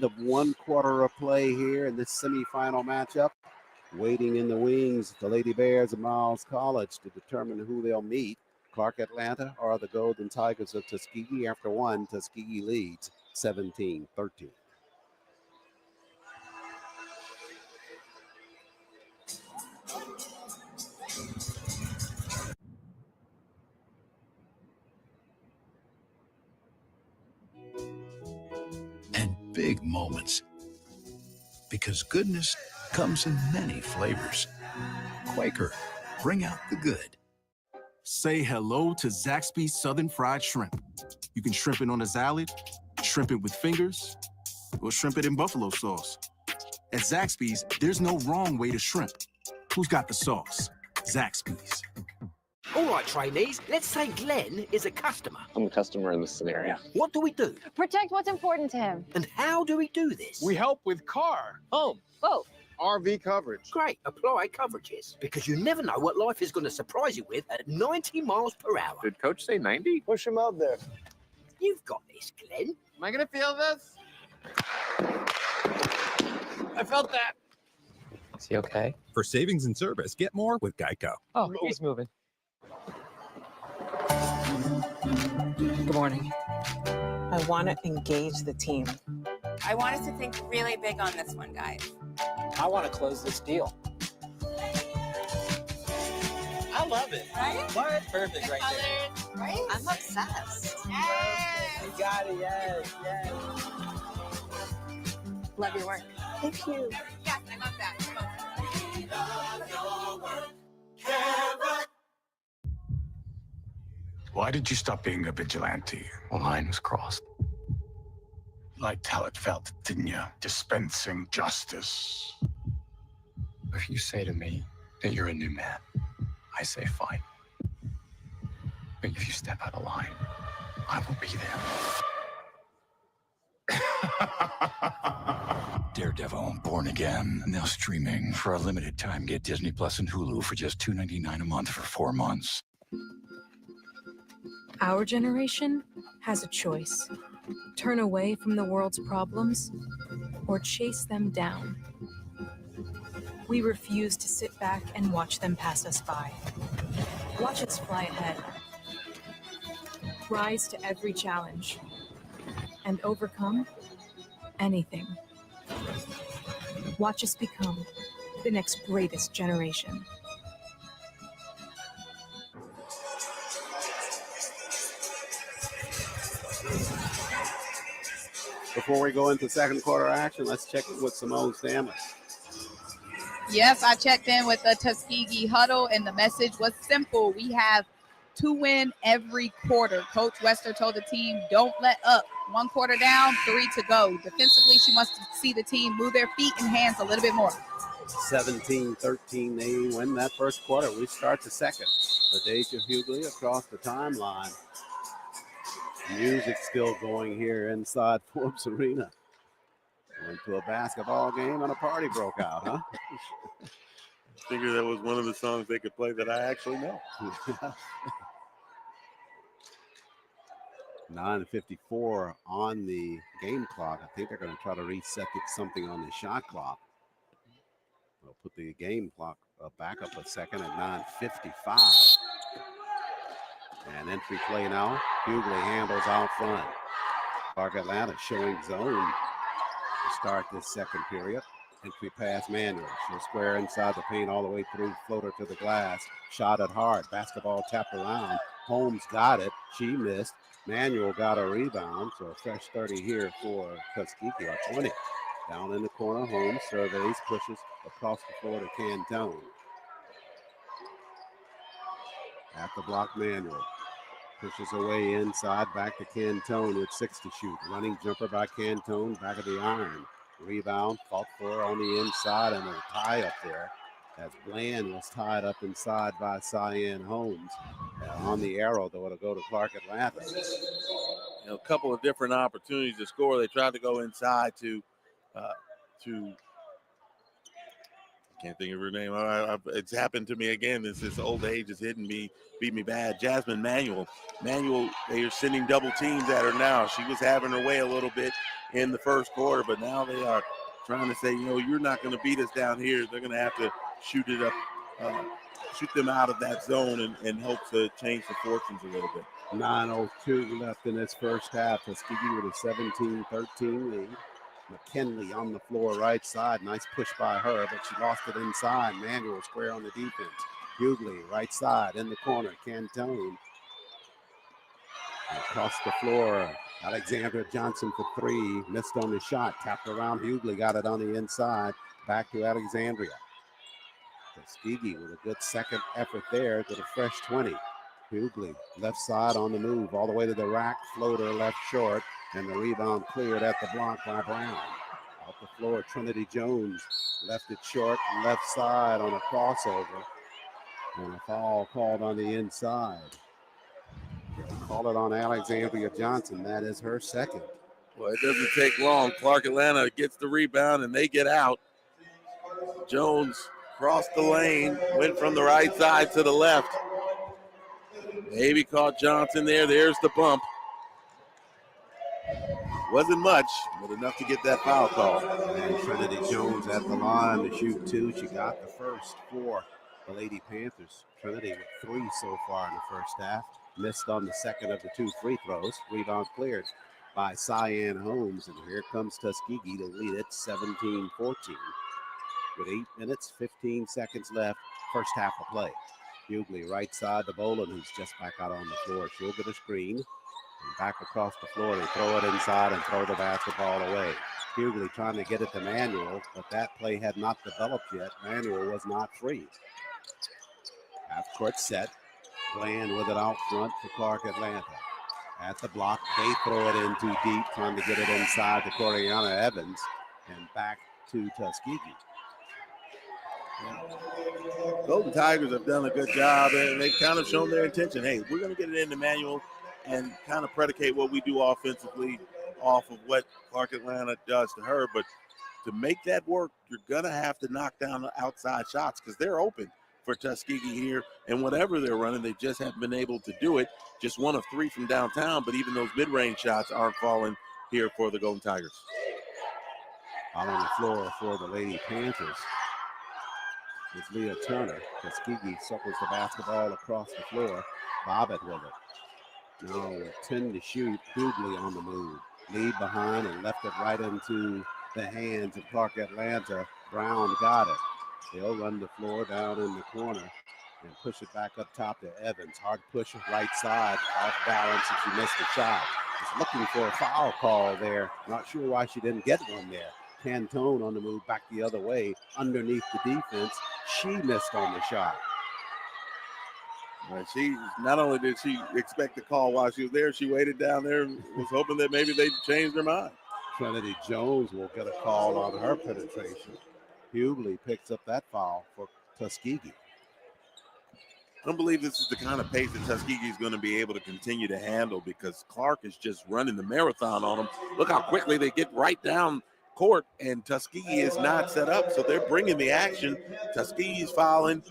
of one quarter of play here in this semifinal matchup. Waiting in the wings, the Lady Bears of Miles College to determine who they'll meet. Clark Atlanta or the Golden Tigers of Tuskegee. After one, Tuskegee leads 17-13. And big moments. Because goodness comes in many flavors. Quaker, bring out the good. Say hello to Zaxby's Southern Fried Shrimp. You can shrimp it on a salad, shrimp it with fingers, or shrimp it in buffalo sauce. At Zaxby's, there's no wrong way to shrimp. Who's got the sauce? Zaxby's. All right, trainees, let's say Glenn is a customer. I'm a customer in this scenario. What do we do? Protect what's important to him. And how do we do this? We help with car, home, Both. RV coverage. Great, apply coverages. Because you never know what life is going to surprise you with at 90 miles per hour. Did Coach say 90? Push him out there. You've got this, Glenn. Am I going to feel this? I felt that. Is he okay? For savings and service, get more with Geico. Oh, he's moving. Good morning. I want to engage the team. I want us to think really big on this one, guys. I want to close this deal. I love it. Right? What? Perfect The right colors, there. right? I'm obsessed. Yes. You got it, yes, yes. Love your work. Thank you. Yes, I love that. Why did you stop being a vigilante? The line was crossed. Liked how it felt, didn't you? Dispensing justice. If you say to me that you're a new man, I say fine. But if you step out of line, I will be there. Daredevil, Born Again, now streaming. For a limited time, get Disney Plus and Hulu for just $2.99 a month for 4 months. Our generation has a choice. Turn away from the world's problems or chase them down. We refuse to sit back and watch them pass us by. Watch us fly ahead. Rise to every challenge and overcome anything. Watch us become the next greatest generation. Before we go into second quarter action, let's check in with Simone Stanley. Yes, I checked in with the Tuskegee huddle, and the message was simple. We have to win every quarter. Coach Wester told the team, don't let up. 1 quarter down, 3 to go. Defensively, she wants to see the team move their feet and hands a little bit more. 17-13, they win that first quarter. We start the second. LaDacia Hughley across the timeline. Music still going here inside Forbes Arena. Went to a basketball game and a party broke out, huh? I figured that was one of the songs they could play that I actually know. 9:54 on the game clock. I think they're going to try to reset something on the shot clock. They'll put the game clock back up a second at 9:55. And entry play now. Hughley handles out front. Clark Atlanta showing zone to start this second period. Entry pass Manuel. She'll square inside the paint all the way through. Floater to the glass. Shot it hard. Basketball tapped around. Holmes got it. She missed. Manuel got a rebound. So a fresh 30 here for Tuskegee. 20. Down in the corner. Holmes surveys. Pushes across the floor to Cantone. At the block, Manuel. Pushes away inside, back to Cantone with 6 to shoot. Running jumper by Cantone, back of the iron. Rebound, fought for on the inside, and a tie up there as Bland was tied up inside by Cyan Holmes. On the arrow, though, it'll go to Clark Atlanta. A couple of different opportunities to score. They tried to go inside to can't think of her name. It's happened to me again. This old age is hitting me, beat me bad. Jasmine Manuel, they are sending double teams at her now. She was having her way a little bit. in the first quarter, but now they are trying to say, you're not going to beat us down here. They're going to have to shoot it up, shoot them out of that zone and hope to change the fortunes a little bit. 9:02 left in this first half. Tuskegee with a 17-13 lead. McKinley on the floor right side. Nice push by her, but she lost it inside. Manuel square on the defense. Hughley right side in the corner. Cantone across the floor. Alexandra Johnson for three. Missed on the shot. Tapped around Hughley. Got it on the inside. Back to Alexandria. Tuskegee with a good second effort there to the fresh 20. Hughley left side on the move. All the way to the rack. Floater left short. And the rebound cleared at the block by Brown. Off the floor, Trinity Jones left it short, left side on a crossover. And a foul called on the inside. They'll call it on Alexandria Johnson. That is her second. Well, it doesn't take long. Clark Atlanta gets the rebound and they get out. Jones crossed the lane, went from the right side to the left. Maybe caught Johnson there. There's the bump. Wasn't much, but enough to get that foul call. And Trinity Jones at the line to shoot two. She got the first for the Lady Panthers. Trinity with three so far in the first half. Missed on the second of the two free throws. Rebound cleared by Cyan Holmes. And here comes Tuskegee to lead it 17-14. With 8 minutes, 15 seconds left. First half of play. Hughley right side to Boland, who's just back out on the floor. She'll get a screen. And back across the floor, they throw it inside and throw the basketball away. Hughley trying to get it to Manuel, but that play had not developed yet. Manuel was not free. Half court set. Bland with it out front for Clark Atlanta. At the block, they throw it in too deep, trying to get it inside to Coriana Evans and back to Tuskegee. Golden Tigers have done a good job, and they've kind of shown their intention. Hey, we're going to get it into Manuel and kind of predicate what we do offensively off of what Clark Atlanta does to her. But to make that work, you're going to have to knock down the outside shots because they're open for Tuskegee here. And whatever they're running, they just haven't been able to do it. Just 1 of 3 from downtown, but even those mid-range shots aren't falling here for the Golden Tigers. Out on the floor for the Lady Panthers is Leah Turner. Tuskegee circles the basketball across the floor. Bobbitt with it. Now with 10 to shoot, Hughley on the move. Lead behind and left it right into the hands of Clark Atlanta. Brown got it. They'll run the floor down in the corner and push it back up top to Evans. Hard push right side, off balance, and she missed the shot. Just looking for a foul call there. Not sure why she didn't get one there. Cantone on the move back the other way underneath the defense. She missed on the shot. Right, she not only did she expect the call while she was there, she waited down there and was hoping that maybe they'd change their mind. Trinity Jones will get a call on her penetration. Hughley picks up that foul for Tuskegee. I don't believe this is the kind of pace that Tuskegee is going to be able to continue to handle because Clark is just running the marathon on them. Look how quickly they get right down court, and Tuskegee is not set up, so they're bringing the action. Tuskegee's fouling.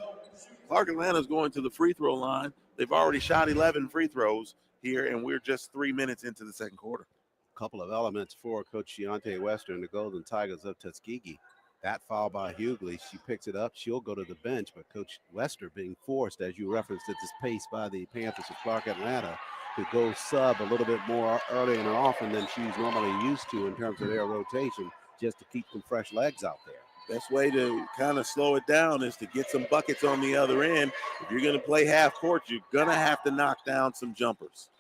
Clark Atlanta's going to the free throw line. They've already shot 11 free throws here, and we're just 3 minutes into the second quarter. A couple of elements for Coach Deontay Wester and the Golden Tigers of Tuskegee. That foul by Hughley, she picks it up. She'll go to the bench, but Coach Wester being forced, as you referenced, at this pace by the Panthers of Clark Atlanta to go sub a little bit more early and often than she's normally used to in terms of their rotation, just to keep some fresh legs out there. Best way to kind of slow it down is to get some buckets on the other end. If you're going to play half court, you're going to have to knock down some jumpers.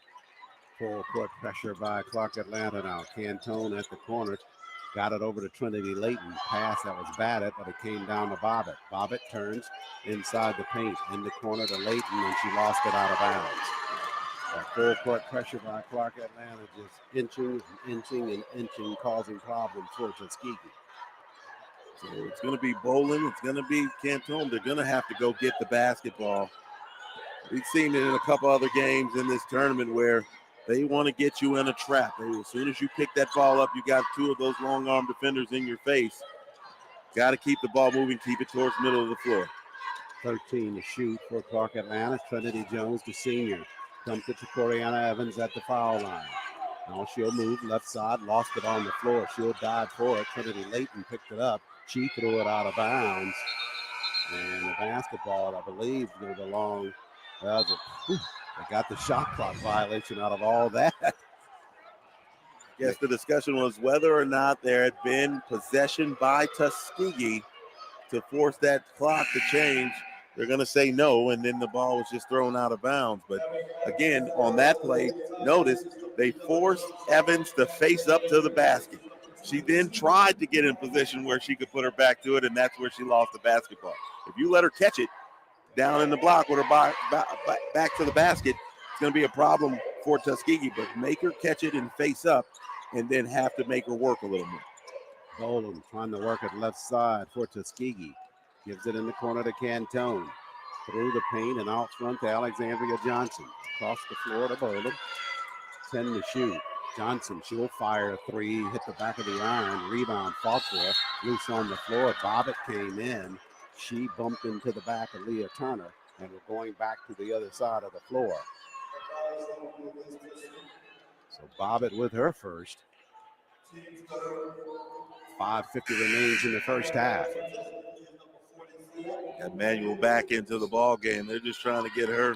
Full court pressure by Clark Atlanta now. Cantone at the corner. Got it over to Trinity Layton. Pass that was batted, but it came down to Bobbitt. Bobbitt turns inside the paint. In the corner to Layton, and she lost it out of bounds. That full court pressure by Clark Atlanta just inching and inching and inching, causing problems for Tuskegee. So it's going to be Boland. It's going to be Cantone. They're going to have to go get the basketball. We've seen it in a couple other games in this tournament where they want to get you in a trap. As soon as you pick that ball up, you got 2 of those long arm defenders in your face. Got to keep the ball moving, keep it towards the middle of the floor. 13 to shoot for Clark Atlanta. Trinity Jones, the senior, dumped it to Coriana Evans at the foul line. Now she'll move left side, lost it on the floor. She'll dive for it. Trinity Layton picked it up. She threw it out of bounds. And the basketball, I believe, will belong. They got the shot clock violation out of all that. Yes, the discussion was whether or not there had been possession by Tuskegee to force that clock to change. They're going to say no, and then the ball was just thrown out of bounds. But again, on that play, notice they forced Evans to face up to the basket. She then tried to get in position where she could put her back to it, and that's where she lost the basketball. If you let her catch it down in the block with her back to the basket, it's going to be a problem for Tuskegee, but make her catch it and face up and then have to make her work a little more. Boland trying to work it left side for Tuskegee. Gives it in the corner to Cantone. Through the paint and out front to Alexandria Johnson. Across the floor to Boland. 10 to shoot. Johnson, she'll fire a three, hit the back of the iron, rebound, fought for it, loose on the floor. Bobbitt came in. She bumped into the back of Leah Turner, and we're going back to the other side of the floor. So Bobbitt with her first. 5:50 remains in the first half. Got Manuel back into the ball game. They're just trying to get her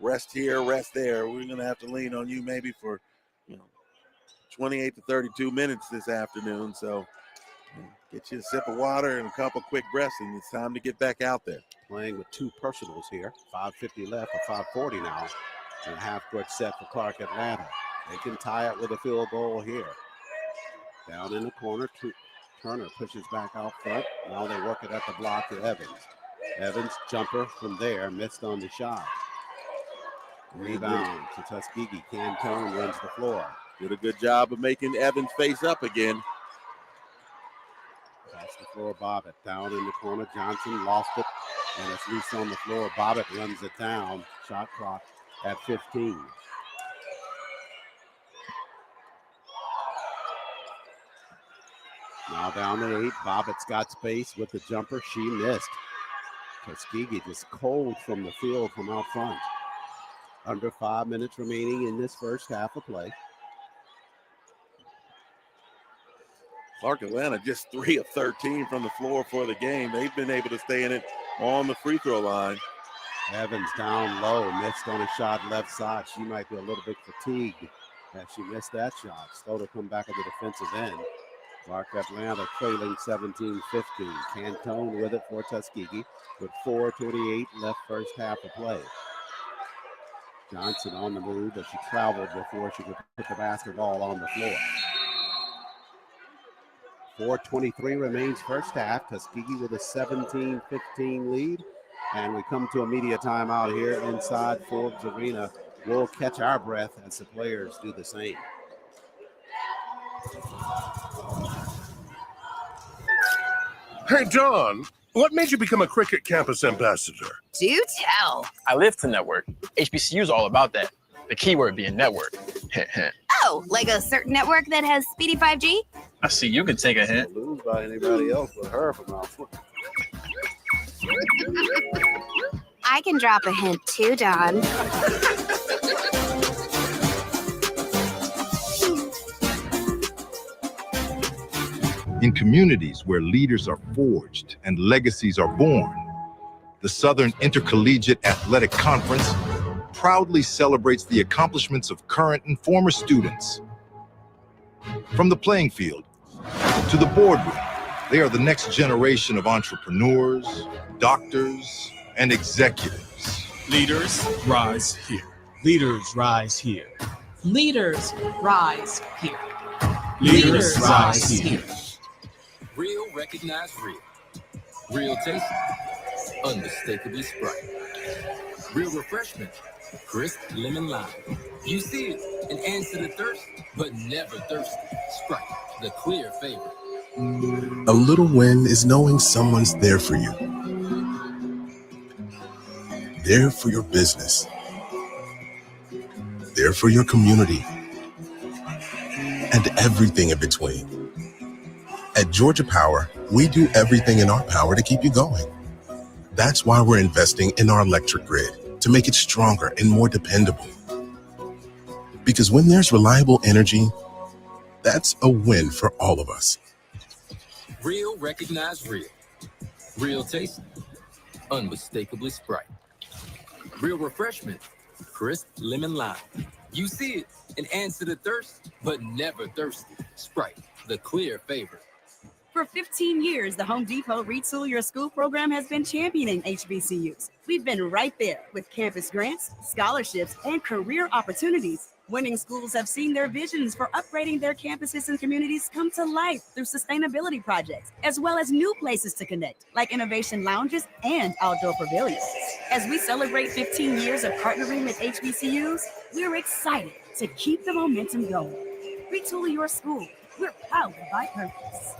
rest here, rest there. We're going to have to lean on you maybe for 28 to 32 minutes this afternoon. So get you a sip of water and a couple quick breaths, and it's time to get back out there. Playing with two personals here. 5:50 left for 5:40 now. And a half-court set for Clark Atlanta. They can tie it with a field goal here. Down in the corner, Turner pushes back out front. Now they work it at the block to Evans. Evans, jumper from there, missed on the shot. Rebound to Tuskegee. Cantone wins the floor. Did a good job of making Evans face up again. Pass the floor, Bobbitt. Down in the corner, Johnson lost it, and it's loose on the floor. Bobbitt runs it down. Shot clock at 15. Now down to 8. Bobbitt's got space with the jumper. She missed. Tuskegee just cold from the field from out front. Under 5 minutes remaining in this first half of play. Clark Atlanta just 3 of 13 from the floor for the game. They've been able to stay in it on the free throw line. Evans down low, missed on a shot left side. She might be a little bit fatigued as she missed that shot. Slow to come back at the defensive end. Clark Atlanta trailing 17-15. Cantone with it for Tuskegee with 4:28 left first half of play. Johnson on the move, but she traveled before she could put the basketball on the floor. 4:23 remains first half. Tuskegee with a 17-15 lead. And we come to a media timeout here inside Forbes Arena. We'll catch our breath as the players do the same. Hey, Don, what made you become a Cricket Campus ambassador? Do tell. I live to network. HBCU is all about that. The keyword being network. Oh, like a certain network that has speedy 5G? I see you can take a hint. Lose by anybody else but her from out front. I can drop a hint too, Don. In communities where leaders are forged and legacies are born, the Southern Intercollegiate Athletic Conference proudly celebrates the accomplishments of current and former students. From the playing field to the boardroom, they are the next generation of entrepreneurs, doctors, and executives. Leaders, rise here. Leaders, rise here. Leaders, rise here. Leaders, rise here. Real recognized real. Real taste, unmistakably Sprite. Real refreshment, crisp lemon lime. You see it and answer the thirst, but never thirsty. Sprite, the clear favorite. A little win is knowing someone's there for you. There for your business. There for your community. And everything in between. At Georgia Power, we do everything in our power to keep you going. That's why we're investing in our electric grid to make it stronger and more dependable. Because when there's reliable energy, that's a win for all of us. Real recognize real. Real taste, unmistakably Sprite. Real refreshment, crisp lemon lime. You see it and answer the thirst, but never thirsty. Sprite, the clear favorite. For 15 years, the Home Depot Retool Your School program has been championing HBCUs. We've been right there with campus grants, scholarships, and career opportunities. Winning schools have seen their visions for upgrading their campuses and communities come to life through sustainability projects, as well as new places to connect, like innovation lounges and outdoor pavilions. As we celebrate 15 years of partnering with HBCUs, we're excited to keep the momentum going. Retool your school. We're powered by purpose.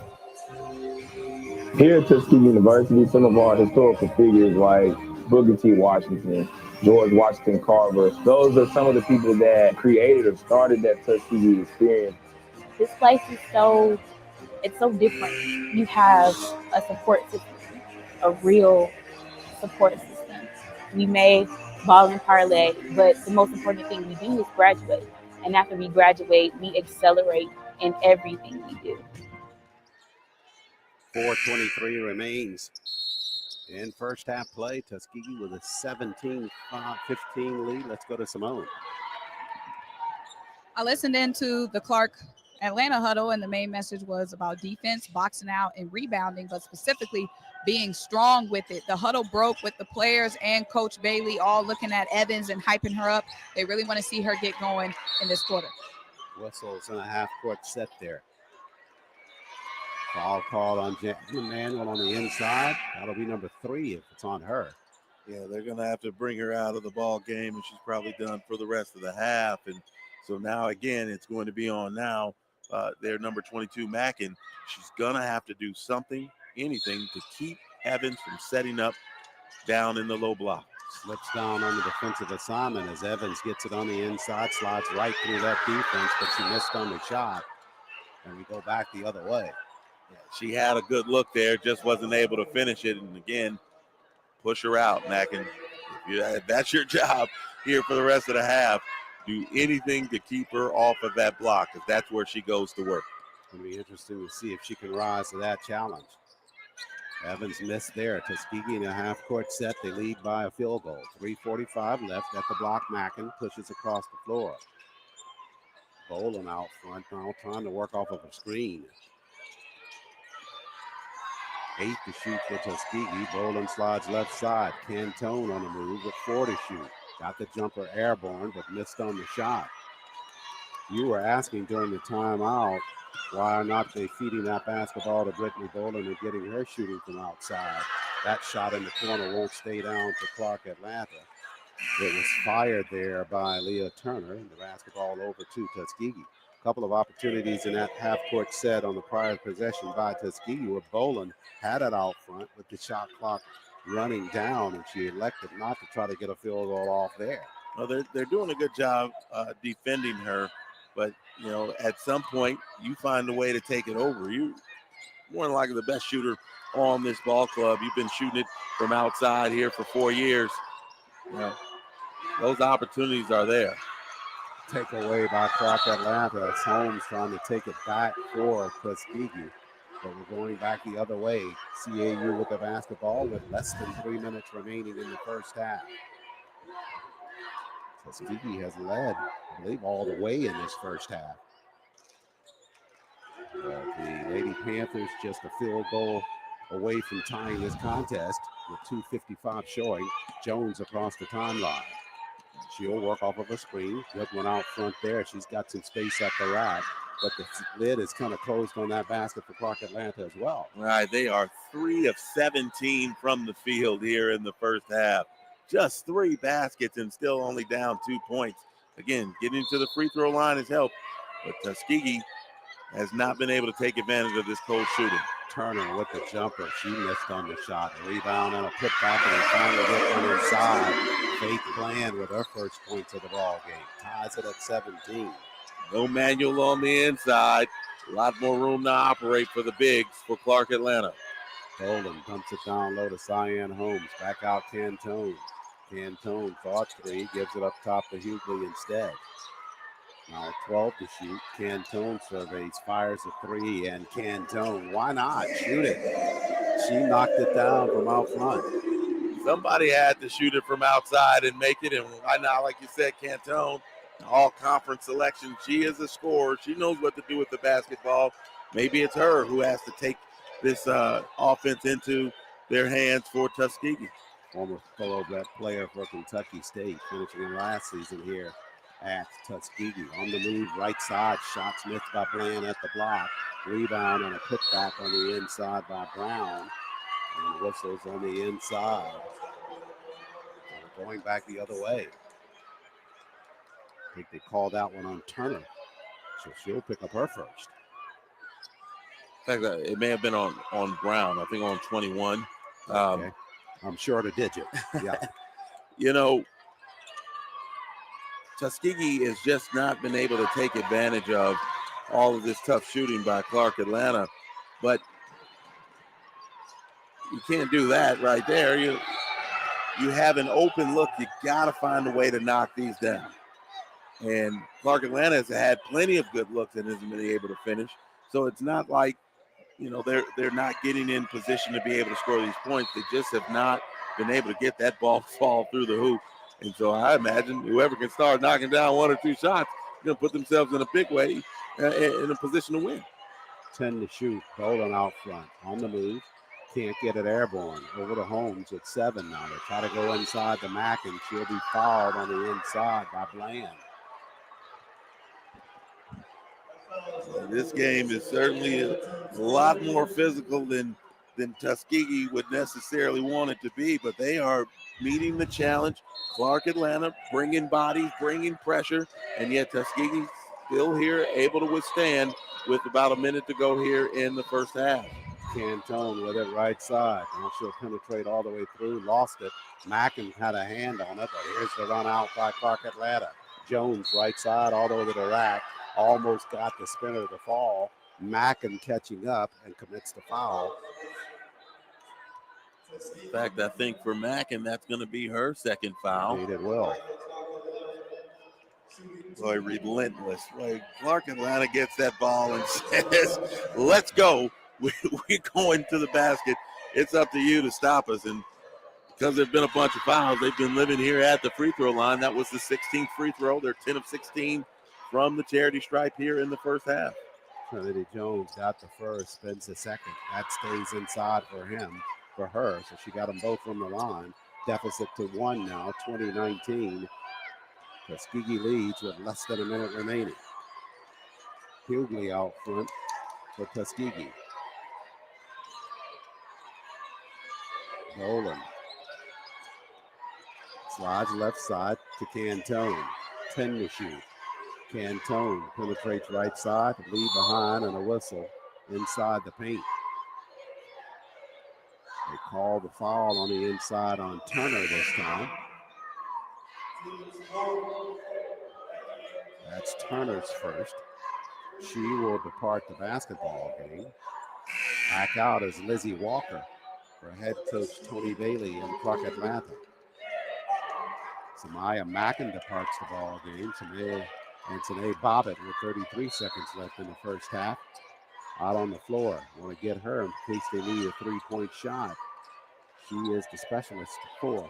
Here at Tuskegee University, some of our historical figures like Booker T. Washington, George Washington Carver, those are some of the people that created or started that Tuskegee experience. This place is so different. You have a support system, a real support system. We may ball and parlay, but the most important thing we do is graduate. And after we graduate, we accelerate in everything we do. 4:23 remains in first half play. Tuskegee with a 17-15 lead. Let's go to Simone. I listened into the Clark Atlanta huddle, and the main message was about defense, boxing out, and rebounding, but specifically being strong with it. The huddle broke with the players and Coach Bailey all looking at Evans and hyping her up. They really want to see her get going in this quarter. Whistles in a half-court set there. Foul call on Manuel on the inside. That'll be number 3 if it's on her. Yeah, they're going to have to bring her out of the ball game, and she's probably done for the rest of the half. And so now, again, it's going to be on now. Their number 22, Mackin. She's going to have to do something, anything, to keep Evans from setting up down in the low block. Slips down on the defensive assignment as Evans gets it on the inside, slides right through that defense, but she missed on the shot. And we go back the other way. Yeah, she had a good look there, just wasn't able to finish it. And again, push her out, Mackin. If that's your job here for the rest of the half, do anything to keep her off of that block, because that's where she goes to work. It's going to be interesting to see if she can rise to that challenge. Evans missed there. Tuskegee in a half-court set. They lead by a field goal. 3:45 left at the block. Mackin pushes across the floor. Boland out front now, trying to work off of a screen. 8 to shoot for Tuskegee. Boland slides left side. Cantone on the move with 4 to shoot. Got the jumper airborne, but missed on the shot. You were asking during the timeout, why are not they feeding that basketball to Brittany Boland and getting her shooting from outside? That shot in the corner won't stay down for Clark Atlanta. It was fired there by Leah Turner, and the basketball over to Tuskegee. A couple of opportunities in that half-court set on the prior possession by Tuskegee where Boland had it out front with the shot clock running down, and she elected not to try to get a field goal off there. Well, they're doing a good job defending her, but, you know, at some point you find a way to take it over. You're more than likely the best shooter on this ball club. You've been shooting it from outside here for 4 years. You know, those opportunities are there. Takeaway by Clark Atlanta. It's Holmes trying to take it back for Tuskegee. But we're going back the other way. CAU with the basketball with less than 3 minutes remaining in the first half. Tuskegee has led, I believe, all the way in this first half. The Lady Panthers just a field goal away from tying this contest with 2:55 showing. Jones across the timeline. She'll work off of a screen. Good one out front there. She's got some space at the rack, but the lid is kind of closed on that basket for Clark Atlanta as well. Right, they are 3 of 17 from the field here in the first half. Just 3 baskets and still only down 2 points. Again, getting to the free throw line has helped, but Tuskegee has not been able to take advantage of this cold shooting. Turner with the jumper. She missed on the shot. A rebound and a putback, and they finally get one inside. Faith Bland with her first points of the ball game. Ties it at 17. No manual on the inside. A lot more room to operate for the bigs for Clark Atlanta. Boland dumps it down low to Cyan Holmes. Back out Cantone. Cantone thought 3. Gives it up top to Hughley instead. Now 12 to shoot. Cantone surveys, fires a three, and Cantone, why not? Shoot it. She knocked it down from out front. Somebody had to shoot it from outside and make it, and why not? Like you said, Cantone, all-conference selection. She is a scorer. She knows what to do with the basketball. Maybe it's her who has to take this offense into their hands for Tuskegee. Former thoroughbred player for Kentucky State, finishing in last season here at Tuskegee. On the move, right side, shot missed by Bland at the block. Rebound and a putback on the inside by Brown. And whistles on the inside. And going back the other way. I think they called that one on Turner. So she'll pick up her first. In fact, it may have been on Brown, I think on 21. Okay. I'm short a digit. Yeah. You know, Tuskegee has just not been able to take advantage of all of this tough shooting by Clark Atlanta. But you can't do that right there. You have an open look. You got to find a way to knock these down. And Clark Atlanta has had plenty of good looks and hasn't been able to finish. So it's not like, you know, they're not getting in position to be able to score these points. They just have not been able to get that ball to fall through the hoop. And so I imagine whoever can start knocking down one or two shots is going to put themselves in a big way in a position to win. 10 to shoot. Dolan out front. On the move. Can't get it airborne. Over to Holmes with 7 now. They try to go inside the Mack, and she'll be fouled on the inside by Bland. This game is certainly a lot more physical than Tuskegee would necessarily want it to be, but they are meeting the challenge. Clark Atlanta bringing bodies, bringing pressure, and yet Tuskegee still here able to withstand with about a minute to go here in the first half. Cantone with it right side. Now she'll penetrate all the way through. Lost it. Mackin had a hand on it, but here's the run out by Clark Atlanta. Jones right side all over the rack. Almost got the spinner to fall. Mackin catching up and commits the foul. In fact, I think for Mackin, that's going to be her second foul. Indeed it will. Boy, relentless. Boy, Clark Atlanta gets that ball and says, let's go. We're going to the basket. It's up to you to stop us. And because there have been a bunch of fouls, they've been living here at the free throw line. That was the 16th free throw. They're 10 of 16 from the charity stripe here in the first half. Trinity Jones got the first, spins the second. That stays inside for her. So she got them both from the line. Deficit to 1 now, 20-19. Tuskegee leads with less than a minute remaining. Hughley out front for Tuskegee. Dolan slides left side to Cantone. 10 to shoot. Cantone penetrates right side, lead behind, and a whistle inside the paint. They call the foul on the inside on Turner this time. That's Turner's first. She will depart the basketball game. Back out is Lizzie Walker for head coach Tony Bailey in Clark Atlanta. Samaya Mackin departs the ball game. Tanae Bobbitt with 33 seconds left in the first half. Out on the floor. Want to get her in case they need a three-point shot. She is the specialist for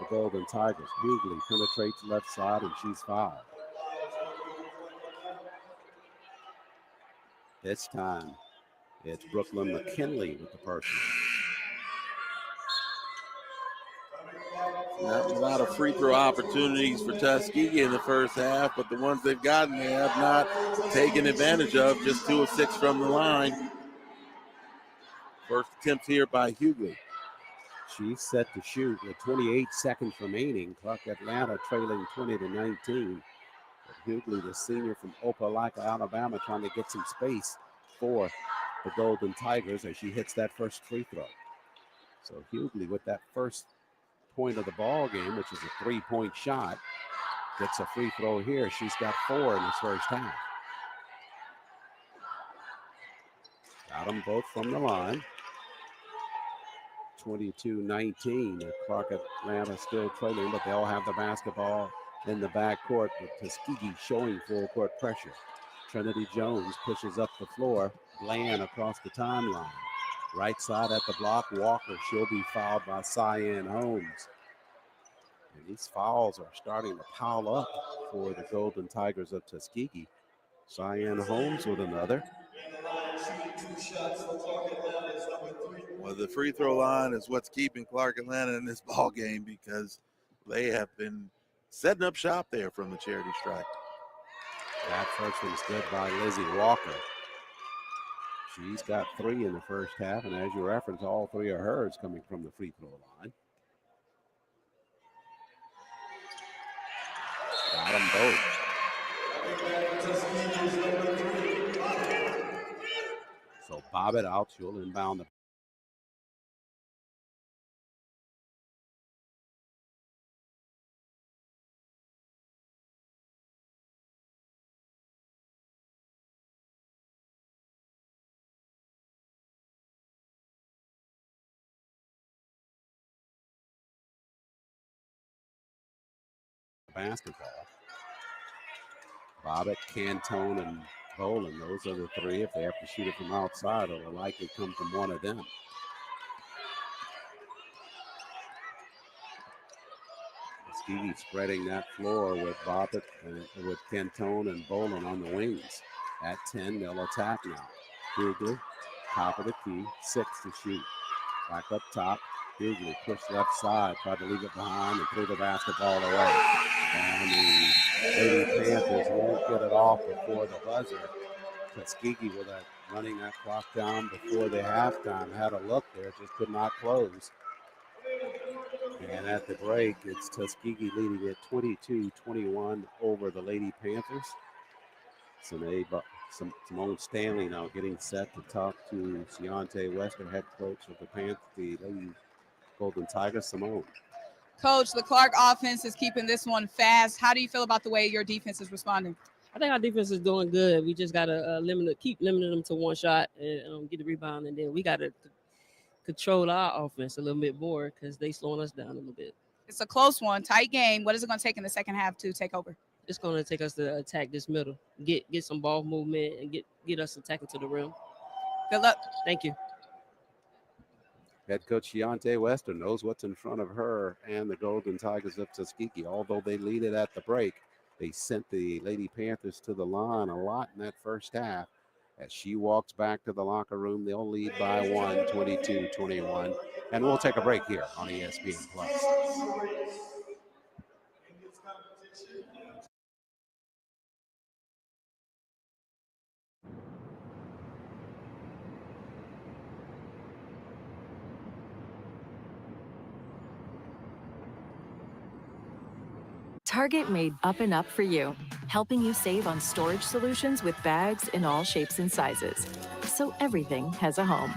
the Golden Tigers. Hughley penetrates left side and she's fouled. This time it's Brooklyn McKinley with the personal. Not a lot of free throw opportunities for Tuskegee in the first half, but the ones they've gotten, they have not taken advantage of. Just 2 of 6 from the line. First attempt here by Hughley. She's set to shoot with 28 seconds remaining. Clark Atlanta trailing 20-19. But Hughley, the senior from Opelika, Alabama, trying to get some space for the Golden Tigers as she hits that first free throw. So Hughley with that first point of the ball game, which is a 3-point shot, gets a free throw here. She's got 4 in this first half. Got them both from the line. 22-19. Clark Atlanta still trailing, but they'll have the basketball in the backcourt, with Tuskegee showing full court pressure. Trinity Jones pushes up the floor. Bland across the timeline. Right side at the block, Walker. She'll be fouled by Cyan Holmes. And these fouls are starting to pile up for the Golden Tigers of Tuskegee. Cyan Holmes with another. Well, the free throw line is what's keeping Clark Atlanta in this ball game, because they have been setting up shop there from the charity stripe. That first one's good by Lizzie Walker. She's got 3 in the first half, and as you reference, all 3 are hers coming from the free throw line. Got them both. So Bobbitt out. She'll inbound the basketball. Bobbitt, Cantone, and Boland. Those are the 3. If they have to shoot it from outside, it'll likely come from one of them. Tuskegee spreading that floor with Bobbitt and with Cantone and Boland on the wings. At 10, they'll attack now. Hughley, top of the key, 6 to shoot. Back up top. Hughley pushed left side, tried to leave it behind and threw the basketball away. And the Lady Panthers won't get it off before the buzzer. Tuskegee with running that clock down before the halftime. Had a look there, just could not close. And at the break, it's Tuskegee leading at 22-21 over the Lady Panthers. Simone Stanley now getting set to talk to Ciante Wester, head coach of the Lady Golden Tigers. Simone. Coach, the Clark offense is keeping this one fast. How do you feel about the way your defense is responding? I think our defense is doing good. We just got to keep limiting them to one shot and get the rebound, and then we got to control our offense a little bit more because they slowing us down a little bit. It's a close one, tight game. What is it going to take in the second half to take over? It's going to take us to attack this middle, get some ball movement, and get us attacking to the rim. Good luck. Thank you. Head coach Ciante Wester knows what's in front of her and the Golden Tigers of Tuskegee. Although they lead it at the break, they sent the Lady Panthers to the line a lot in that first half. As she walks back to the locker room, they'll lead by 1, 22-21. And we'll take a break here on ESPN Plus. Target made Up and Up for you, helping you save on storage solutions with bags in all shapes and sizes. So everything has a home.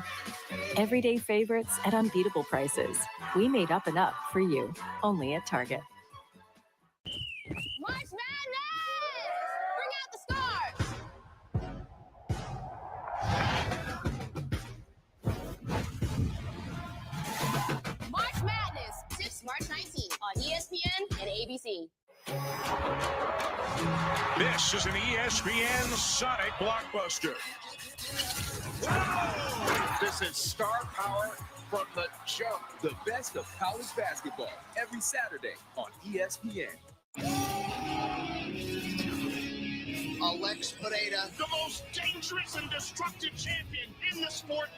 Everyday favorites at unbeatable prices. We made Up and Up for you, only at Target. March Madness! Bring out the stars! March Madness, 6 March 19th on ESPN and ABC. This is an ESPN Sonic blockbuster. Wow! This is star power from the jump. The best of college basketball every Saturday on ESPN. Alex Pereira, The most dangerous and destructive champion in the sport.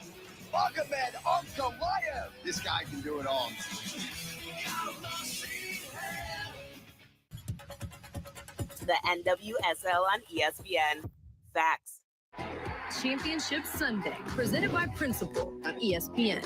Magomed Ankalaev. This guy can do it all. The NWSL on ESPN. Facts. Championship Sunday, presented by Principal on ESPN.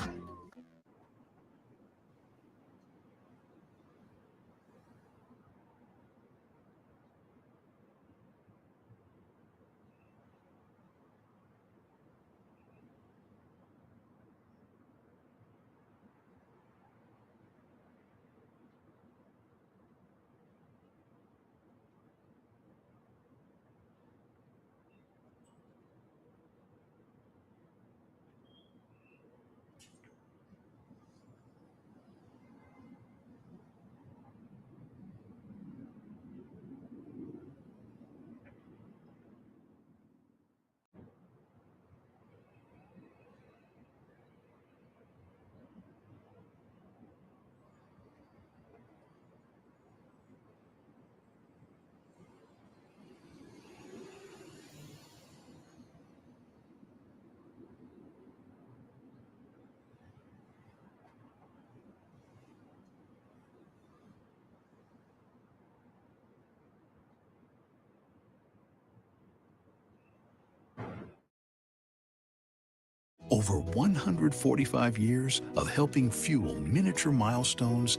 Over 145 years of helping fuel miniature milestones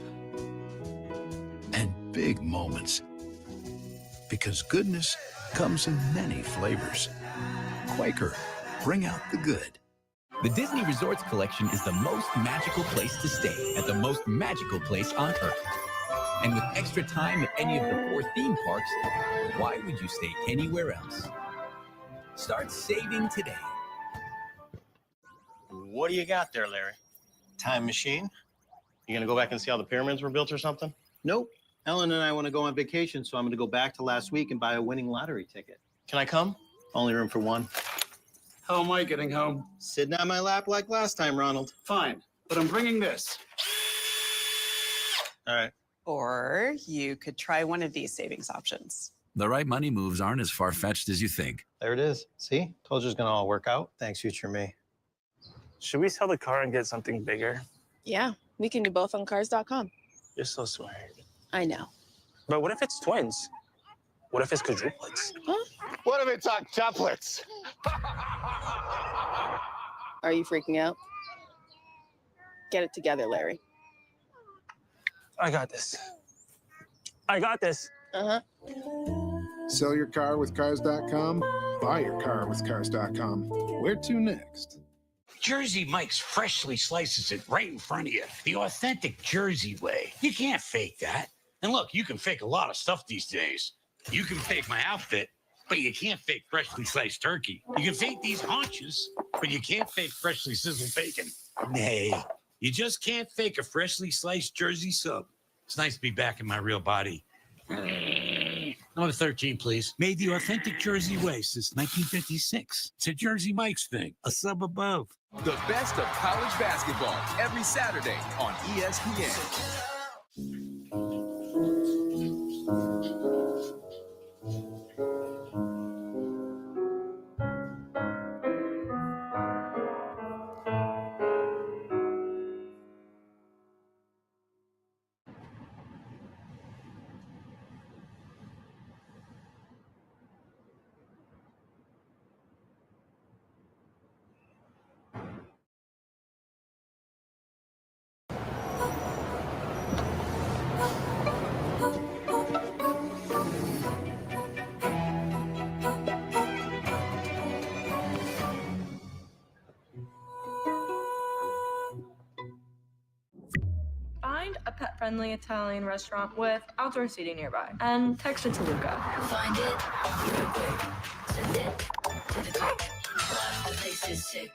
and big moments. Because goodness comes in many flavors. Quaker, bring out the good. The Disney Resorts Collection is the most magical place to stay at the most magical place on Earth. And with extra time at any of the 4 theme parks, why would you stay anywhere else? Start saving today. What do you got there, Larry? Time machine? You gonna go back and see how the pyramids were built or something? Nope. Ellen and I want to go on vacation, so I'm going to go back to last week and buy a winning lottery ticket. Can I come? Only room for one. How am I getting home? Sitting on my lap like last time, Ronald. Fine, but I'm bringing this. All right. Or you could try one of these savings options. The right money moves aren't as far-fetched as you think. There it is. See? Told you it was gonna all work out. Thanks, future me. Should we sell the car and get something bigger? Yeah, we can do both on cars.com. You're so smart. I know. But what if it's twins? What if it's quadruplets? Huh? What if it's octuplets? Are you freaking out? Get it together, Larry. I got this. I got this. Uh-huh. Sell your car with cars.com. Buy your car with cars.com. Where to next? Jersey Mike's freshly slices it right in front of you. The authentic Jersey way. You can't fake that. And look, you can fake a lot of stuff these days. You can fake my outfit, but you can't fake freshly sliced turkey. You can fake these haunches, but you can't fake freshly sizzled bacon. Nay, you just can't fake a freshly sliced Jersey sub. It's nice to be back in my real body. Number 13, please. Made the authentic Jersey way since 1956. It's a Jersey Mike's thing, a sub above. The best of college basketball every Saturday on ESPN. Find a pet-friendly Italian restaurant with outdoor seating nearby and text it to Luca. Find it real quick. Send it to the click. The place is sick.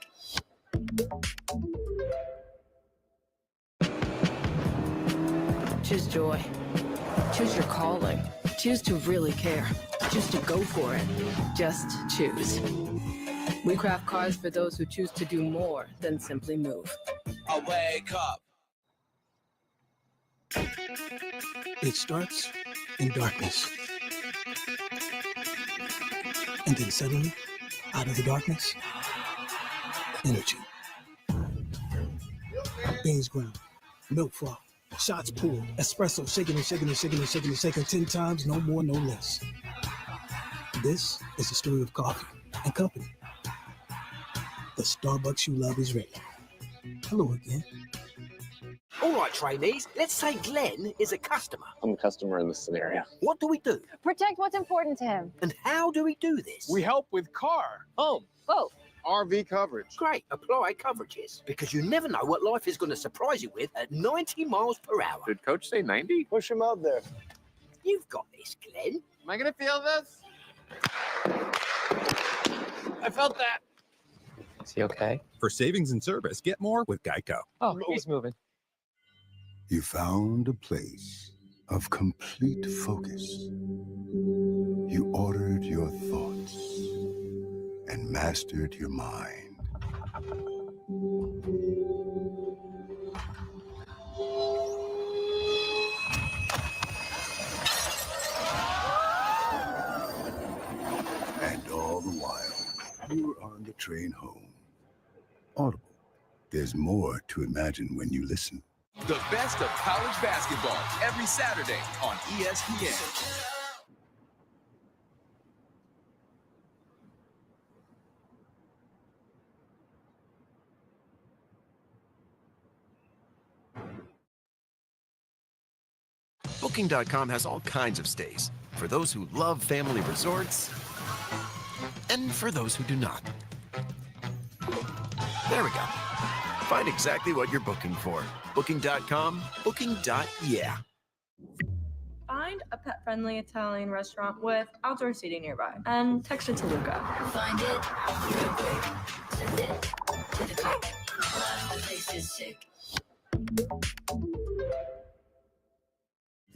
Choose joy. Choose your calling. Choose to really care. Choose to go for it. Just choose. We craft cars for those who choose to do more than simply move. I wake up. It starts in darkness. And then suddenly, out of the darkness, energy. Beans ground, milk froth, shots poured, espresso shaking and shaking and shaking and shaking and shaking 10 times, no more, no less. This is the story of coffee and company. The Starbucks you love is ready. Hello again. All right, trainees, let's say Glenn is a customer. I'm a customer in this scenario. What do we do? Protect what's important to him. And how do we do this? We help with car, home, Both. RV coverage. Great, apply coverages, because you never know what life is going to surprise you with at 90 miles per hour. Did Coach say 90? Push him out there. You've got this, Glenn. Am I gonna feel this? I felt that. Is he okay? For savings and service, get more with Geico. Oh, he's moving. You found a place of complete focus. You ordered your thoughts and mastered your mind. And all the while, you were on the train home. Audible. There's more to imagine when you listen. The best of college basketball every Saturday on ESPN. Booking.com has all kinds of stays for those who love family resorts and for those who do not. There we go. Find exactly what you're booking for. Booking.com, booking.yeah. Find a pet-friendly Italian restaurant with outdoor seating nearby and text it to Luca. Find it real quick. Send it to the click. The place is sick.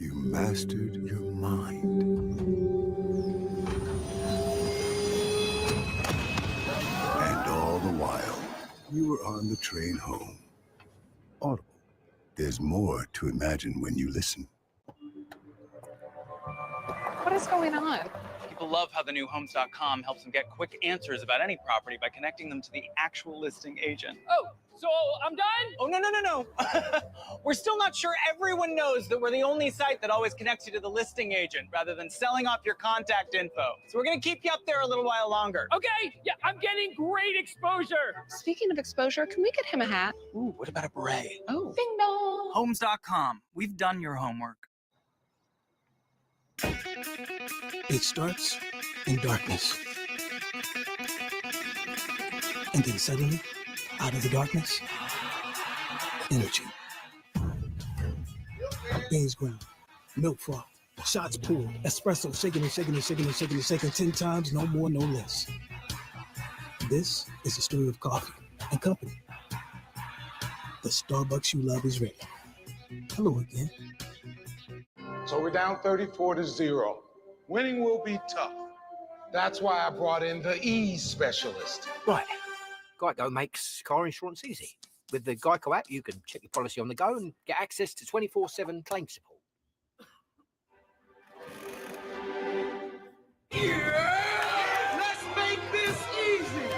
You mastered your mind. And all the while, you were on the train home. Audible. There's more to imagine when you listen. What is going on? People love how the new Homes.com helps them get quick answers about any property by connecting them to the actual listing agent. Oh, so I'm done? Oh, no. We're still not sure everyone knows that we're the only site that always connects you to the listing agent rather than selling off your contact info. So we're going to keep you up there a little while longer. Okay, yeah, I'm getting great exposure. Speaking of exposure, can we get him a hat? Ooh, what about a beret? Oh. Ding dong. Homes.com. We've done your homework. It starts in darkness. And then suddenly, out of the darkness, energy. Beans ground, milk froth, shots poured, espresso shaking and shaking and shaking and shaking and shaking 10 times, no more, no less. This is the story of coffee and company. The Starbucks you love is ready. Hello again. So we're down 34-0. Winning will be tough. That's why I brought in the ease specialist. Right. Geico makes car insurance easy. With the Geico app, you can check your policy on the go and get access to 24/7 claim support. Yeah! Let's make this easy!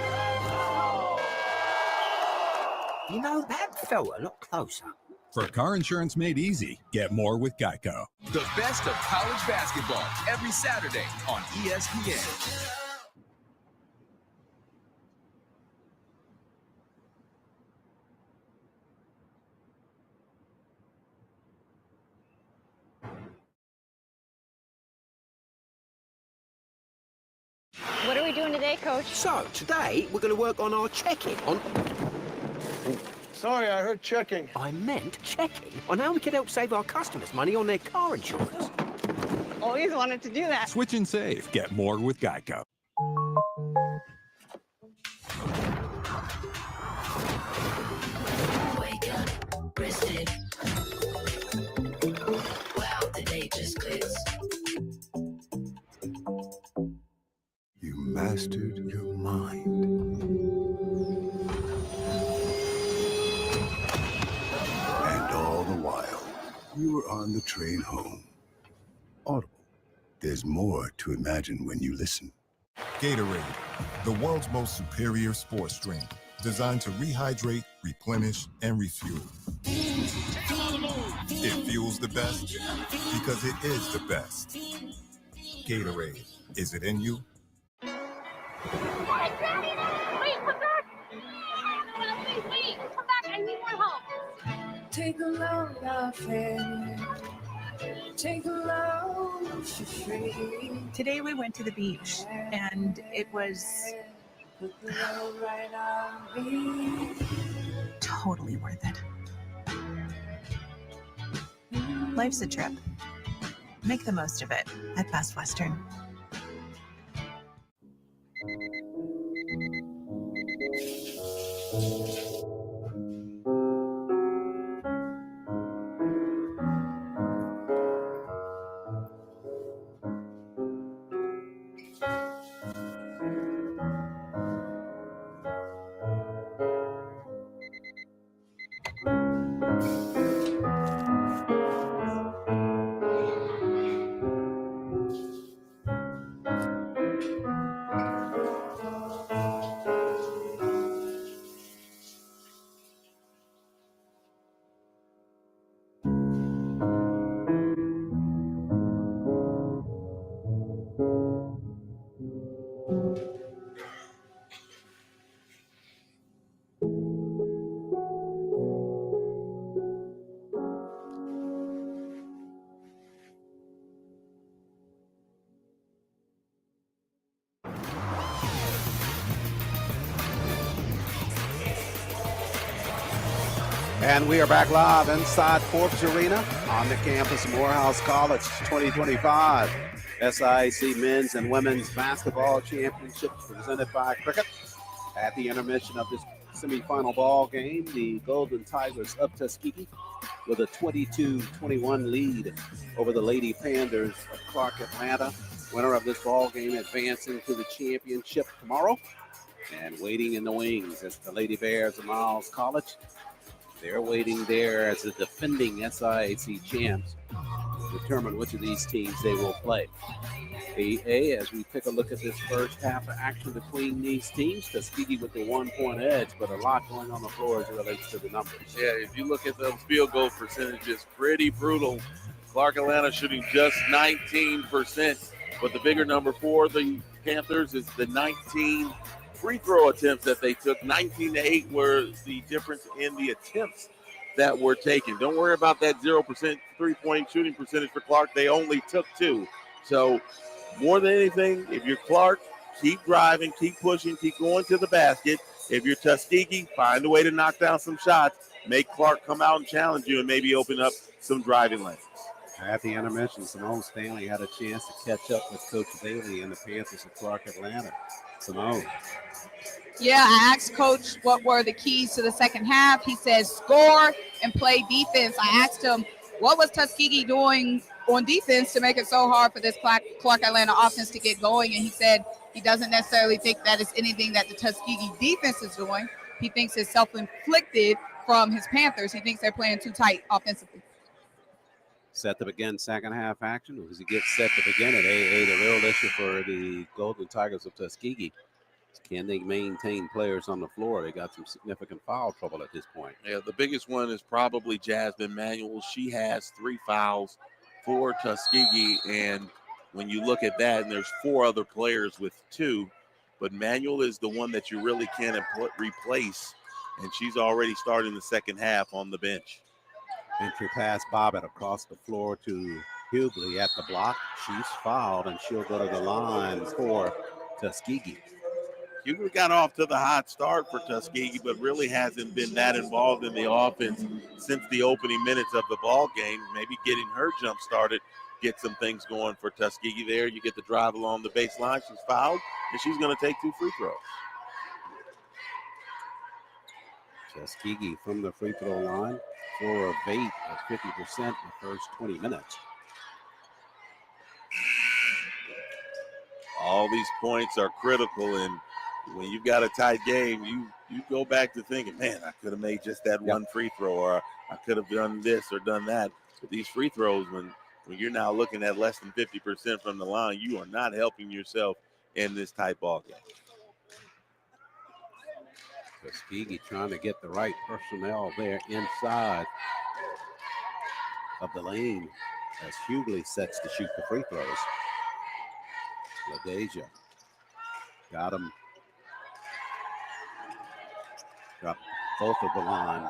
You know, that felt a lot closer. For car insurance made easy, get more with Geico. The best of college basketball every Saturday on ESPN. What are we doing today, Coach? So, today, we're going to work on our checking on... Sorry, I heard checking. I meant checking on how we can help save our customers money on their car insurance. Always wanted to do that. Switch and save. Get more with Geico. Wake up, rested. Wow, the day just clicks. You mastered your mind. And all the while, you were on the train home. Audible. There's more to imagine when you listen. Gatorade, the world's most superior sports drink, designed to rehydrate, replenish, and refuel. It fuels the best because it is the best. Gatorade, is it in you? Wait, come back! Wait, come back, I need more help. Take a load off it. Take a load for free. Today we went to the beach and it was Put the load right on me. totally worth it. Life's a trip. Make the most of it at Best Western. And we are back live inside Forbes Arena on the campus of Morehouse College 2025 SIAC Men's and Women's Basketball Championships presented by Cricket. At the intermission of this semifinal ball game, the Golden Tigers of Tuskegee with a 22-21 lead over the Lady Panthers of Clark Atlanta. Winner of this ball game advancing to the championship tomorrow. And waiting in the wings is the Lady Bears of Miles College. They're waiting there as the defending SIAC champs to determine which of these teams they will play. As we take a look at this first half of action between these teams, Tuskegee with the 1-point edge, but a lot going on the floor as it relates to the numbers. Yeah, if you look at those field goal percentages, pretty brutal. Clark Atlanta shooting just 19%, but the bigger number for the Panthers is the 19 free throw attempts that they took. 19-8 were the difference in the attempts that were taken. Don't worry about that 0% three-point shooting percentage for Clark. They only took 2. So more than anything, if you're Clark, keep driving, keep pushing, keep going to the basket. If you're Tuskegee, find a way to knock down some shots. Make Clark come out and challenge you and maybe open up some driving lanes. At the intermission, Simone Stanley had a chance to catch up with Coach Bailey and the Panthers of Clark Atlanta. Simone. Yeah, I asked Coach what were the keys to the second half. He says score and play defense. I asked him what was Tuskegee doing on defense to make it so hard for this Clark Atlanta offense to get going, and he said he doesn't necessarily think that is anything that the Tuskegee defense is doing. He thinks it's self-inflicted from his Panthers. He thinks they're playing too tight offensively. Set to begin second half action. As he gets set to begin at AA, the real issue for the Golden Tigers of Tuskegee is can they maintain players on the floor? They got some significant foul trouble at this point. Yeah, the biggest one is probably Jasmine Manuel. She has 3 fouls for Tuskegee, and when you look at that, and there's 4 other players with 2, but Manuel is the one that you really can't replace, and she's already starting the second half on the bench. Entry pass Bobbitt across the floor to Hughley at the block. She's fouled, and she'll go to the line for Tuskegee. Hughley got off to the hot start for Tuskegee, but really hasn't been that involved in the offense since the opening minutes of the ball game. Maybe getting her jump started, get some things going for Tuskegee there. You get the drive along the baseline. She's fouled, and she's going to take 2 free throws. Tuskegee from the free throw line, 4 of 8 at 50% in the first 20 minutes. All these points are critical, and when you've got a tight game, you go back to thinking, man, I could have made just that one free throw, or I could have done this or done that. But these free throws, when you're now looking at less than 50% from the line, you are not helping yourself in this tight ball game. Tuskegee trying to get the right personnel there inside of the lane as Hughley sets to shoot the free throws. LaDeja got him. Got both of the line.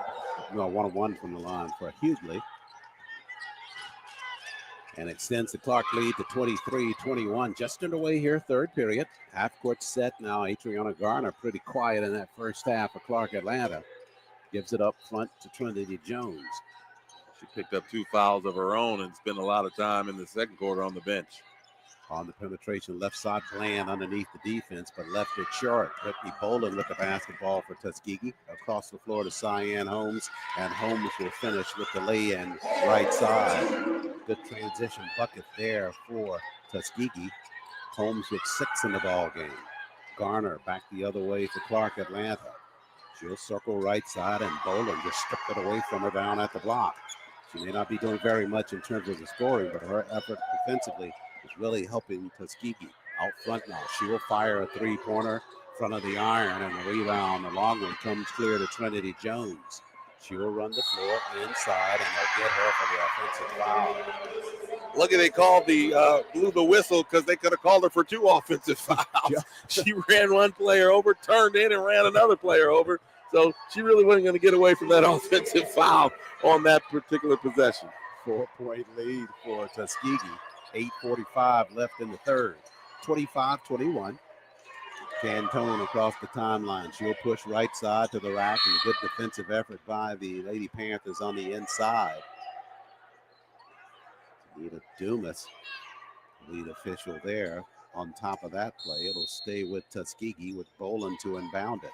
No, 1-1 from the line for Hughley. And extends the Clark lead to 23-21. Just underway here, third period. Half court set now. Adriana Garner pretty quiet in that first half of Clark Atlanta. Gives it up front to Trinity Jones. She picked up 2 fouls of her own and spent a lot of time in the second quarter on the bench. On the penetration, left side Bland underneath the defense, but left it short. Whitney Boland with the basketball for Tuskegee. Across the floor to Cyan Holmes, and Holmes will finish with the lay-in right side. Good transition bucket there for Tuskegee. Holmes with 6 in the ball game. Garner back the other way for Clark Atlanta. She'll circle right side, and Boland just stripped it away from her down at the block. She may not be doing very much in terms of the scoring, but her effort defensively is really helping Tuskegee. Out front now, she will fire a 3-pointer, front of the iron, and the rebound. The long one comes clear to Trinity Jones. She will run the floor inside, and they'll get her for the offensive foul. Look at they called blew the whistle because they could have called her for 2 offensive fouls. Yeah. She ran one player over, turned in, and ran another player over. So she really wasn't going to get away from that offensive foul on that particular possession. 4-point lead for Tuskegee. 8:45 left in the third. 25-21. Cantone across the timeline. She'll push right side to the rack, and a good defensive effort by the Lady Panthers on the inside. Nita Dumas, lead official there. On top of that play, it'll stay with Tuskegee with Boland to inbound it.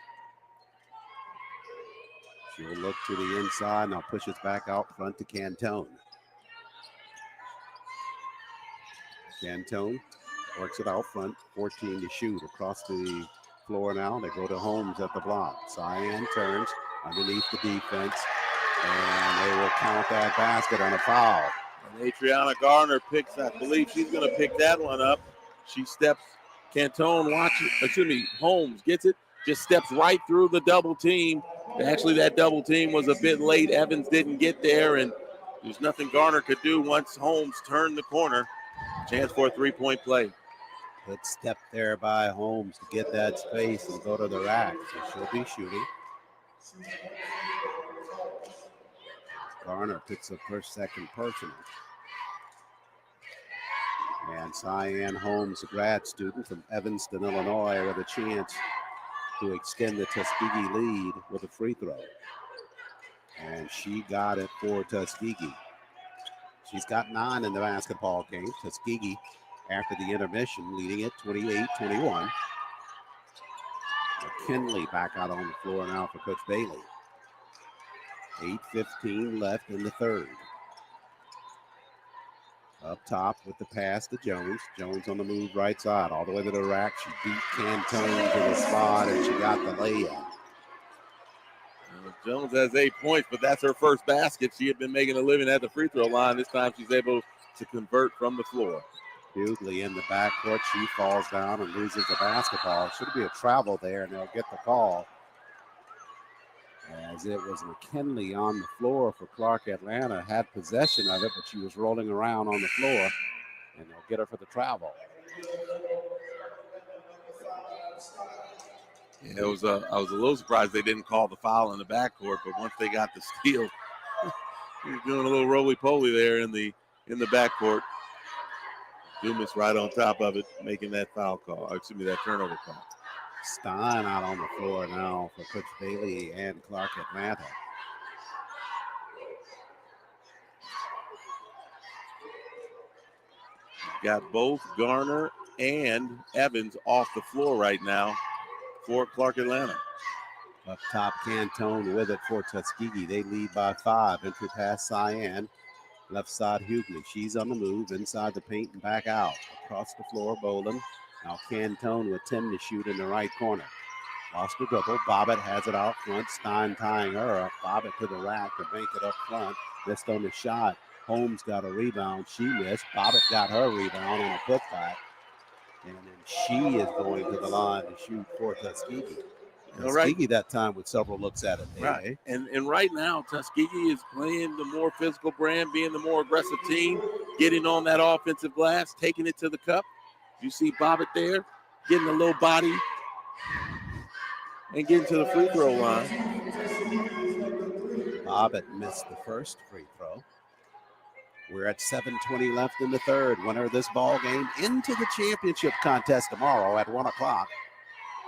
She'll look to the inside, now pushes back out front to Cantone. Cantone works it out front, 14 to shoot. Across the floor now, they go to Holmes at the block. Cyan turns underneath the defense, and they will count that basket on a foul. And Adriana Garner picks, I believe she's going to pick that one up. She steps, Holmes gets it, just steps right through the double team. Actually, that double team was a bit late. Evans didn't get there, and there's nothing Garner could do once Holmes turned the corner. Chance for a three-point play. Good step there by Holmes to get that space and go to the rack. So she'll be shooting. Garner picks up her second personal. And Cyan Holmes, a grad student from Evanston, Illinois, with a chance to extend the Tuskegee lead with a free throw. And she got it for Tuskegee. She's got 9 in the basketball game. Tuskegee, after the intermission, leading it 28-21. McKinley back out on the floor now for Coach Bailey. 8:15 left in the third. Up top with the pass to Jones. Jones on the move right side, all the way to the rack. She beat Cantone to the spot, and she got the layup. Jones has 8 points, but that's her first basket. She had been making a living at the free throw line. This time she's able to convert from the floor. Hughley in the backcourt. She falls down and loses the basketball. Should be a travel there, and they'll get the call. As it was McKinley on the floor for Clark Atlanta, had possession of it, but she was rolling around on the floor, and they'll get her for the travel. Yeah, I was a little surprised they didn't call the foul in the backcourt, but once they got the steal, he was doing a little roly-poly there in the backcourt. Dumas right on top of it, making that foul call. That turnover call. Stein out on the floor now for Coach Bailey and Clark Atlanta. Got both Garner and Evans off the floor right now for Clark Atlanta. Up top, Cantone with it for Tuskegee. They lead by 5. Entry pass, Cyan. Left side, Hughley. She's on the move inside the paint and back out. Across the floor, Boland. Now Cantone with 10 to shoot in the right corner. Lost the dribble. Bobbitt has it out front. Stein tying her up. Bobbitt to the rack to bank it up front. Missed on the shot. Holmes got a rebound. She missed. Bobbitt got her rebound on a putback. And then she is going to the line to shoot for Tuskegee. Tuskegee that time with several looks at it. Right. And right now, Tuskegee is playing the more physical brand, being the more aggressive team, getting on that offensive glass, taking it to the cup. You see Bobbitt there, getting a little body and getting to the free throw line. Bobbitt missed the first free throw. We're at 7:20 left in the third. Winner of this ball game into the championship contest tomorrow at 1 o'clock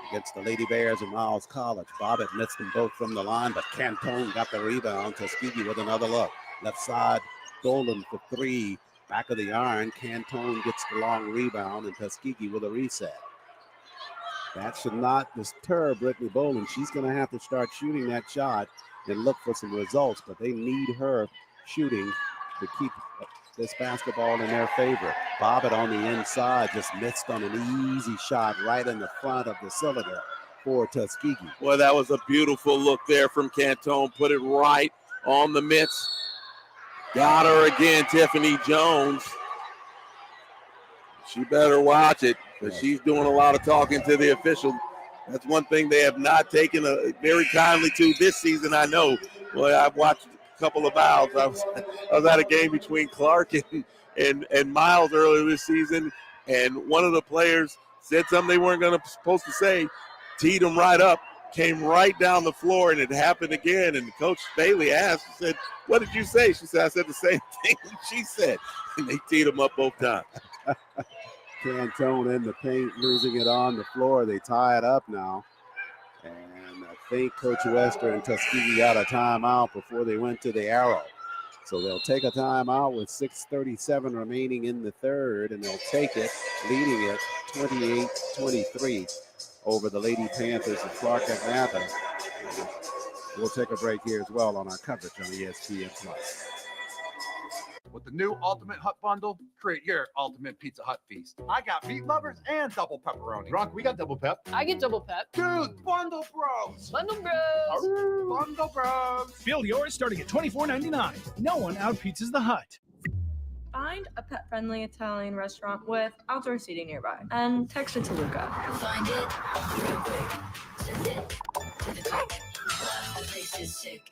against the Lady Bears of Miles College. Bobbitt missed them both from the line, but Cantone got the rebound. Tuskegee with another look. Left side, Dolan for 3. Back of the iron, Cantone gets the long rebound, and Tuskegee with a reset. That should not deter Brittany Boland. She's going to have to start shooting that shot and look for some results, but they need her shooting to keep this basketball in their favor. Bobbitt on the inside just missed on an easy shot right in the front of the cylinder for Tuskegee. Well, that was a beautiful look there from Cantone. Put it right on the mitts. Got her again, Tiffany Jones. She better watch it, because she's doing a lot of talking to the official. That's one thing they have not taken very kindly to this season, I know. Well, I've watched a couple of fouls. I was at a game between Clark and Miles earlier this season, and one of the players said something they weren't supposed to say, teed them right up, came right down the floor, and it happened again. And Coach Bailey asked, said, "What did you say?" She said, "I said the same thing she said." And they teed them up both times. Cantone in the paint, losing it on the floor. They tie it up now. And I think Coach Wester and Tuskegee got a timeout before they went to the arrow. So they'll take a timeout with 6:37 remaining in the third, and they'll take it, leading it 28-23 over the Lady Panthers of Clark Atlanta. We'll take a break here as well on our coverage on ESPN+. With the new Ultimate Hut Bundle, create your ultimate Pizza Hut feast. I got meat lovers and double pepperoni. Gronk, we got double pep. I get double pep. Dude, Bundle Bros. Bundle Bros. Bundle Bros. Build yours starting at $24.99. No one out-pizzas the Hut. Find a pet-friendly Italian restaurant with outdoor seating nearby and text it to Luca. Find it real quick. Send it to the click. The place is sick.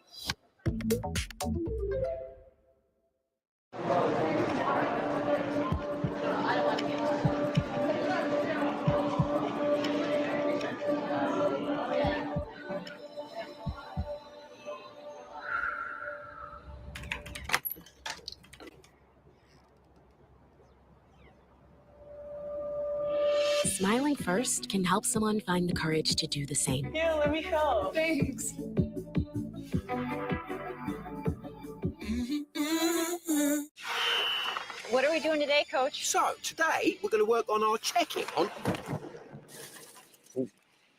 Smiling first can help someone find the courage to do the same. Yeah, let me help. Thanks. What are we doing today, Coach? So, today we're going to work on our checking on...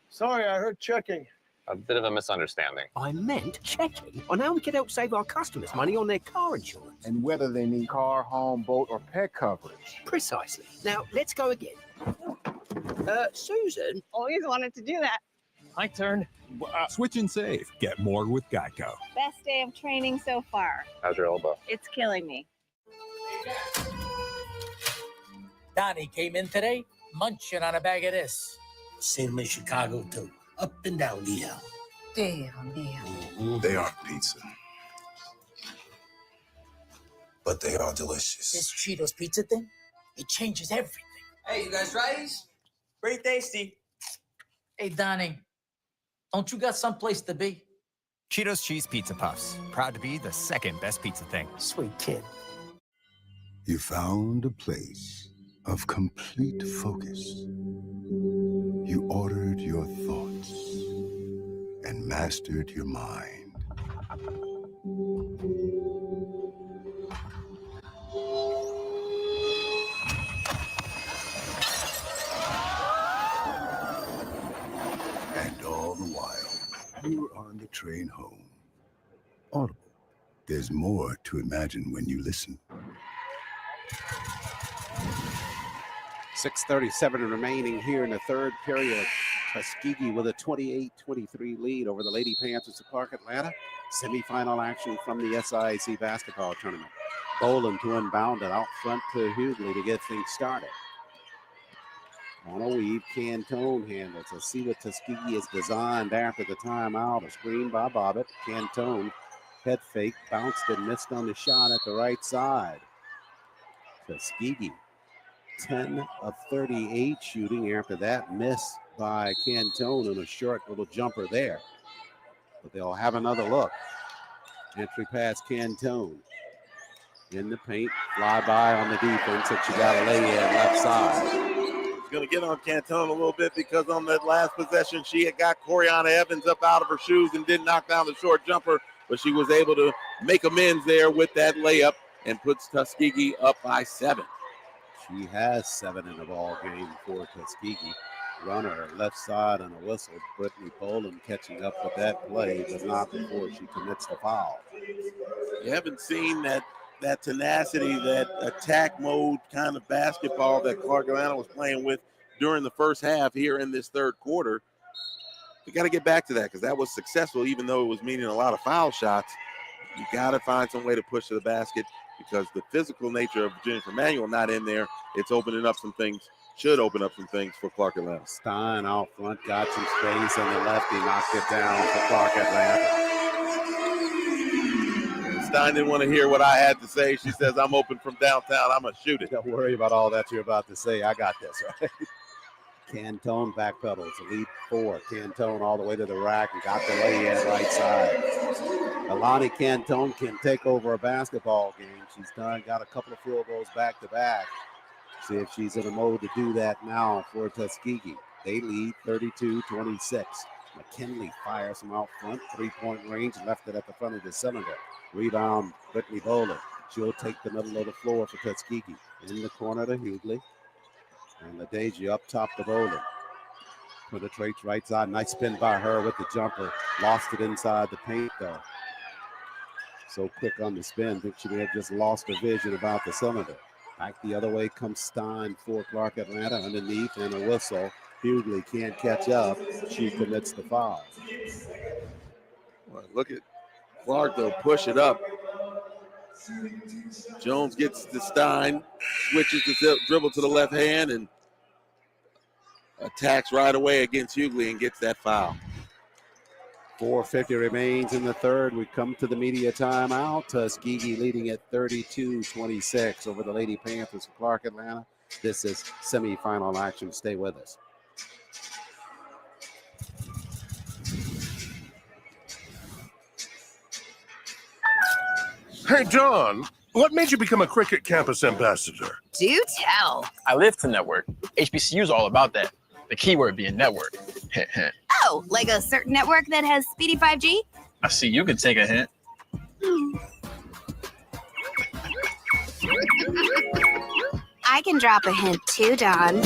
Sorry, I heard checking. A bit of a misunderstanding. I meant checking on how we can help save our customers money on their car insurance. And whether they need car, home, boat, or pet coverage. Precisely. Now, let's go again. Susan? Always wanted to do that. My turn. Switch and save. Get more with Geico. Best day of training so far. How's your elbow? It's killing me. Donnie came in today, munching on a bag of this. Same in Chicago, too. Up and down the hill. Damn. They aren't pizza, but they are delicious. This Cheetos pizza thing, it changes everything. Hey, you guys rice? Pretty tasty. Hey, Donnie, don't you got someplace to be? Cheetos Cheese Pizza Puffs. Proud to be the second best pizza thing. Sweet kid. You found a place of complete focus. You ordered your thoughts and mastered your mind. And all the while, you were on the train home. Audible. There's more to imagine when you listen. 6:37 remaining here in the third period. Tuskegee with a 28-23 lead over the Lady Panthers of Clark Atlanta. Semifinal action from the SIAC basketball tournament. Boland to inbound it out front to Hughley to get things started. On a weave, Cantone handles. Let's see what Tuskegee has designed after the timeout. A screen by Bobbitt. Cantone head fake, bounced and missed on the shot at the right side. Tuskegee 10 of 38 shooting after that miss by Cantone and a short little jumper there. But they'll have another look. Entry pass Cantone. In the paint, fly by on the defense that you got to lay in left side. Going to get on Cantone a little bit because on that last possession, she had got Coriana Evans up out of her shoes and didn't knock down the short jumper, but she was able to make amends there with that layup and puts Tuskegee up by 7. She has 7 in the ball game for Tuskegee. Runner left side and a whistle. Brittany Boland catching up with that play, but not before she commits the foul. You haven't seen that tenacity, that attack mode kind of basketball that Clark Atlanta was playing with during the first half here in this third quarter. You got to get back to that because that was successful, even though it was meaning a lot of foul shots. You got to find some way to push to the basket because the physical nature of Virginia Emanuel not in there. It's opening up some things, should open up some things for Clark Atlanta. Stein out front, got some space on the left. He knocked it down for Clark Atlanta. Stein didn't want to hear what I had to say. She says, I'm open from downtown. I'm going to shoot it. Don't worry about all that you're about to say. I got this, right? Cantone backpedals, a lead 4. Cantone all the way to the rack and got the lay-in right side. Alani Cantone can take over a basketball game. She's got a couple of field goals back-to-back. See if she's in a mode to do that now for Tuskegee. They lead 32-26. McKinley fires from out front, 3-point range, left it at the front of the cylinder. Rebound, Brittany Bowler. She'll take the middle of the floor for Tuskegee. In the corner to Hughley. And LaDeja up top to Bowler. Penetrates right side. Nice spin by her with the jumper. Lost it inside the paint though. So quick on the spin. Think she may have just lost her vision about the cylinder. Back the other way comes Stein for Clark Atlanta underneath and a whistle. Hughley can't catch up. She commits the foul. Well, look at Clark though, push it up. Jones gets to Stein, switches the dribble to the left hand and attacks right away against Hughley and gets that foul. 4:50 remains in the third. We come to the media timeout. Tuskegee leading at 32-26 over the Lady Panthers of Clark Atlanta. This is semifinal action. Stay with us. Hey, John, what made you become a Cricket Campus ambassador? Do tell. I live to network. HBCU is all about that. The keyword being network. Oh, like a certain network that has speedy 5G? I see you can take a hint. I can drop a hint too, Don.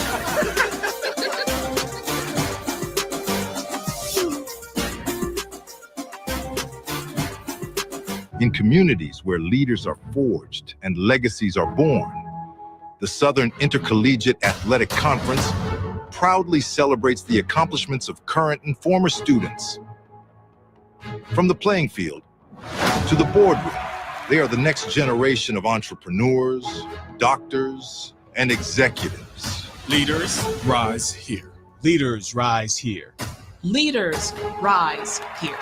In communities where leaders are forged and legacies are born, the Southern Intercollegiate Athletic Conference proudly celebrates the accomplishments of current and former students. From the playing field to the boardroom, they are the next generation of entrepreneurs, doctors, and executives. Leaders rise here. Leaders rise here. Leaders rise here.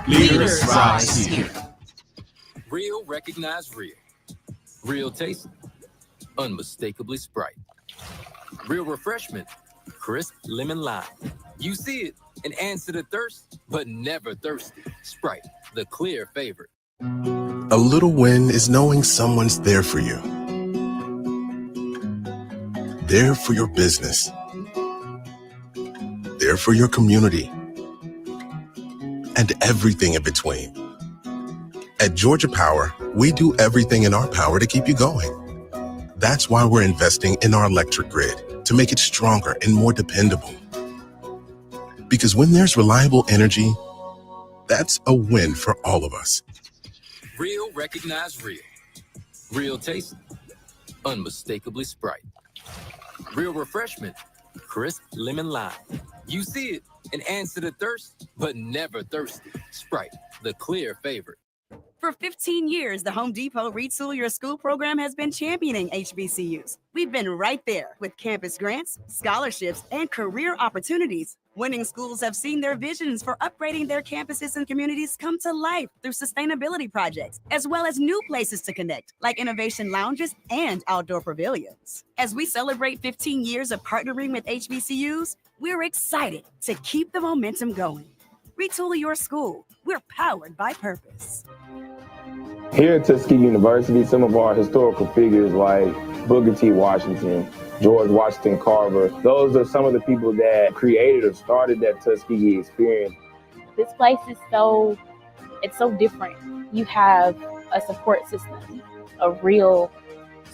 Leaders rise here. Real recognize real. Real taste, unmistakably Sprite. Real refreshment, crisp lemon lime. You see it and answer the thirst, but never thirsty. Sprite, the clear favorite. A little win is knowing someone's there for you. There for your business. There for your community. And everything in between. At Georgia Power, we do everything in our power to keep you going. That's why we're investing in our electric grid to make it stronger and more dependable. Because when there's reliable energy, that's a win for all of us. Real recognize real. Real taste, unmistakably Sprite. Real refreshment, crisp lemon lime. You see it and answer the thirst, but never thirsty. Sprite, the clear favorite. For 15 years, the Home Depot Retool Your School program has been championing HBCUs. We've been right there with campus grants, scholarships, and career opportunities. Winning schools have seen their visions for upgrading their campuses and communities come to life through sustainability projects, as well as new places to connect, like innovation lounges and outdoor pavilions. As we celebrate 15 years of partnering with HBCUs, we're excited to keep the momentum going. Retool Your School. We're powered by purpose. Here at Tuskegee University, some of our historical figures like Booker T. Washington, George Washington Carver, those are some of the people that created or started that Tuskegee experience. This place is so different. You have a support system, a real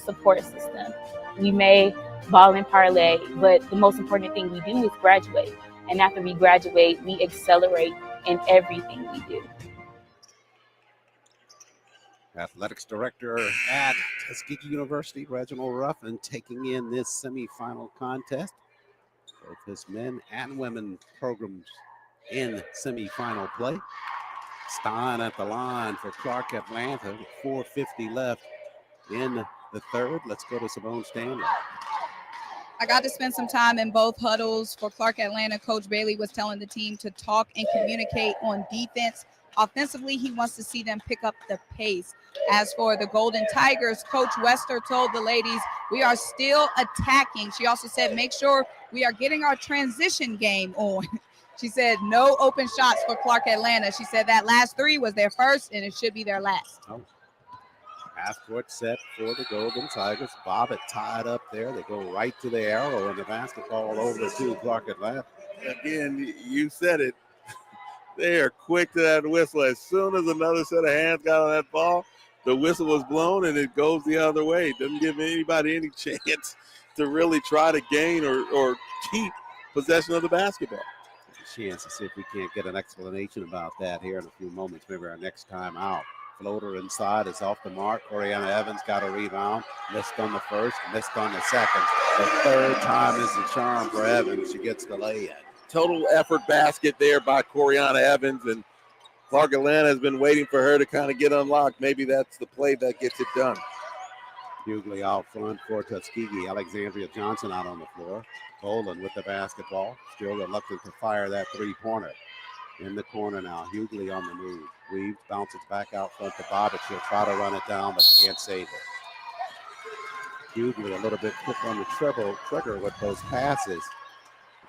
support system. We may ball and parlay, but the most important thing we do is graduate. And after we graduate, we accelerate in everything we do. Athletics Director at Tuskegee University, Reginald Ruffin, taking in this semifinal contest. Both his men and women programs in semifinal play. Stein at the line for Clark Atlanta, 4:50 left in the third. Let's go to Simone Stanley. I got to spend some time in both huddles. For Clark Atlanta, Coach Bailey was telling the team to talk and communicate on defense. Offensively, he wants to see them pick up the pace. As for the Golden Tigers, Coach Wester told the ladies, we are still attacking. She also said, make sure we are getting our transition game on. She said, no open shots for Clark Atlanta. She said that last three was their first, and it should be their last. Half-court set for the Golden Tigers. Bobbitt tied up there. They go right to the arrow, and the basketball over to Clark Atlanta. Again, you said it. They are quick to that whistle. As soon as another set of hands got on that ball, the whistle was blown, and it goes the other way. It doesn't give anybody any chance to really try to gain or keep possession of the basketball. There's a chance to see if we can't get an explanation about that here in a few moments, maybe our next time out. Floater inside is off the mark. Coriana Evans got a rebound. Missed on the first, missed on the second. The third time is the charm for Evans. She gets the lay-in. Total effort basket there by Coriana Evans, and Clark Atlanta has been waiting for her to kind of get unlocked. Maybe that's the play that gets it done. Hughley out front for Tuskegee. Alexandria Johnson out on the floor. Boland with the basketball. Still reluctant to fire that three-pointer. In the corner now. Hughley on the move. Weaves, bounces back out front to Bobbitt. She'll try to run it down, but can't save it. Hughley a little bit quick on the trigger with those passes.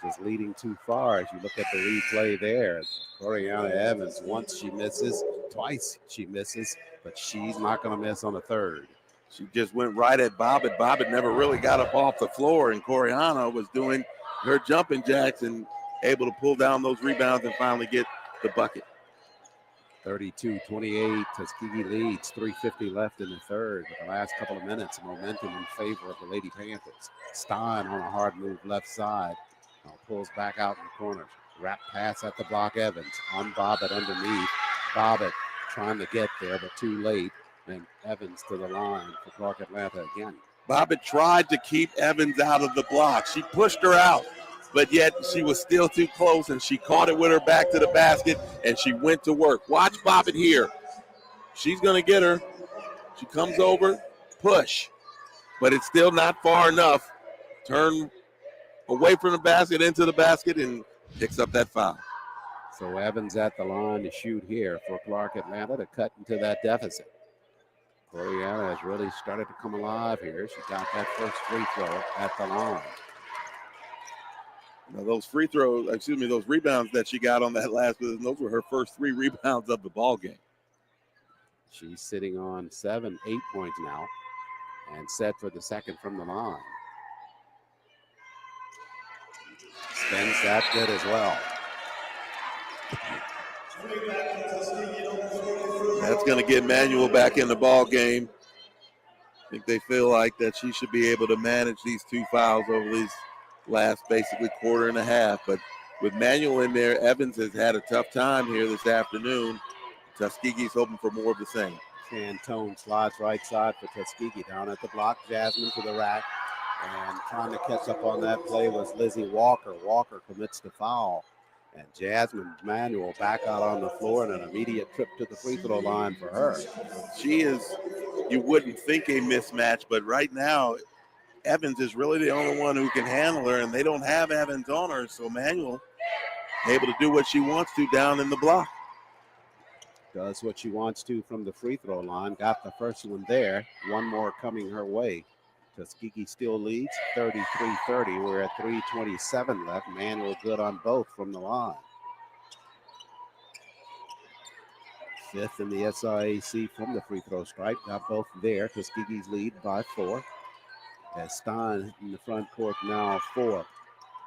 Just leading too far as you look at the replay there. Coriana Evans, once she misses, twice she misses, but she's not going to miss on the third. She just went right at Bobbitt. Bobbitt never really got up off the floor, and Coriana was doing her jumping jacks and able to pull down those rebounds and finally get the bucket. 32-28, Tuskegee leads, 3:50 left in the third. With the last couple of minutes, momentum in favor of the Lady Panthers. Stein on a hard move left side. Now pulls back out in the corner. Wrap pass at the block, Evans. On Bobbitt underneath. Bobbitt trying to get there, but too late. And Evans to the line for Clark Atlanta again. Bobbitt tried to keep Evans out of the block. She pushed her out, but yet she was still too close, and she caught it with her back to the basket, and she went to work. Watch Bobbitt here. She's going to get her. She comes over, push, but it's still not far enough. Turn away from the basket, into the basket, and picks up that foul. So Evans at the line to shoot here for Clark Atlanta to cut into that deficit. Coriana has really started to come alive here. She got that first free throw at the line. Now those those rebounds that she got on that last possession, those were her first 3 rebounds of the ball game. She's sitting on 8 points now and set for the second from the line. Spins that good as well. That's going to get Manuel back in the ball game. I think they feel like that she should be able to manage these 2 fouls over these last basically quarter and a half. But with Manuel in there, Evans has had a tough time here this afternoon. Tuskegee's hoping for more of the same. Cantone slides right side for Tuskegee. Down at the block, Jasmine to the rack. And trying to catch up on that play was Lizzie Walker. Walker commits the foul. And Jasmine Manuel back out on the floor and an immediate trip to the free throw line for her. She is, you wouldn't think a mismatch, but right now, Evans is really the only one who can handle her, and they don't have Evans on her, so Manuel able to do what she wants to down in the block. Does what she wants to from the free throw line. Got the first one there. One more coming her way. Tuskegee still leads 33-30. We're at 3:27 left. Manuel good on both from the line. Fifth in the SIAC from the free throw stripe. Got both there. Tuskegee's lead by 4. As Stein in the front court now for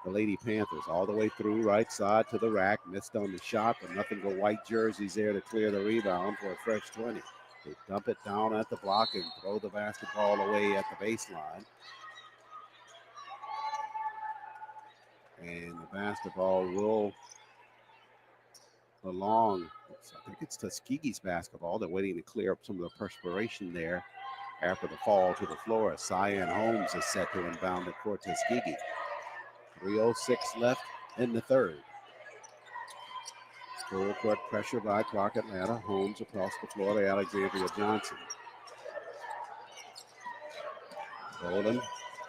the Lady Panthers. All the way through right side to the rack. Missed on the shot, but nothing but white jerseys there to clear the rebound for a fresh 20. They dump it down at the block and throw the basketball away at the baseline. And the basketball will belong. I think it's Tuskegee's basketball. They're waiting to clear up some of the perspiration there after the fall to the floor. Cyan Holmes is set to inbound it for Tuskegee. 3:06 left in the third. Full court pressure by Clark Atlanta. Holmes across the floor to Alexandria Johnson. Boland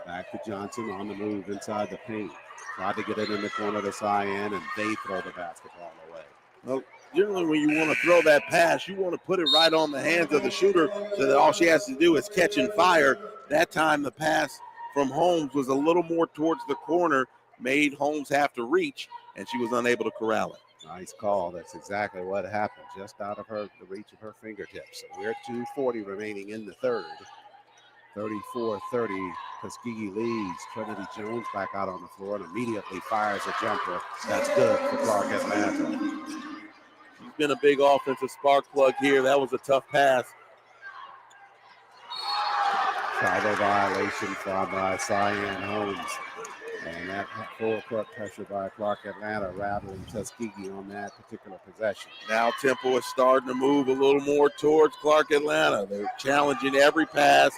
back to Johnson on the move inside the paint. Tried to get it in the corner to Cyan, and they throw the basketball away. Well, generally when you want to throw that pass, you want to put it right on the hands of the shooter so that all she has to do is catch and fire. That time the pass from Holmes was a little more towards the corner, made Holmes have to reach, and she was unable to corral it. Nice call. That's exactly what happened. Just out of the reach of her fingertips. So we're 2:40 remaining in the third. 34-30. Tuskegee leads. Trinity Jones back out on the floor and immediately fires a jumper. That's good for Clark Atlanta. She's been a big offensive spark plug here. That was a tough pass. Travel violation from SIAC Holmes. And that full court pressure by Clark Atlanta rattling Tuskegee on that particular possession. Now tempo is starting to move a little more towards Clark Atlanta. They're challenging every pass,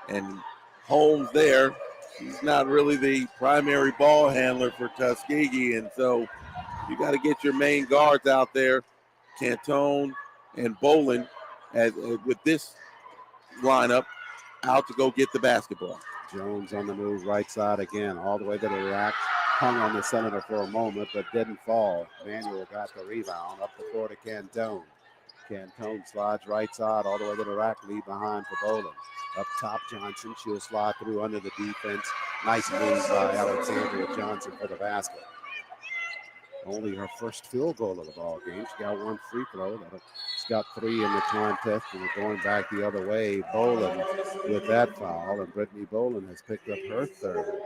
and Holmes there. He's not really the primary ball handler for Tuskegee, and so you got to get your main guards out there, Cantone and Bolin, with this lineup out to go get the basketball. Jones on the move, right side again, all the way to the rack. Hung on the center for a moment, but didn't fall. Manuel got the rebound, up the floor to Cantone. Cantone slides right side, all the way to the rack, lead behind for Bolin. Up top, Johnson, she'll slide through under the defense. Nice move by Alexandria Johnson for the basket. Only her first field goal of the ball game. She got one free throw. She's got 3 in the contest, and we're going back the other way. Bolin with that foul, and Brittany Bolin has picked up her third.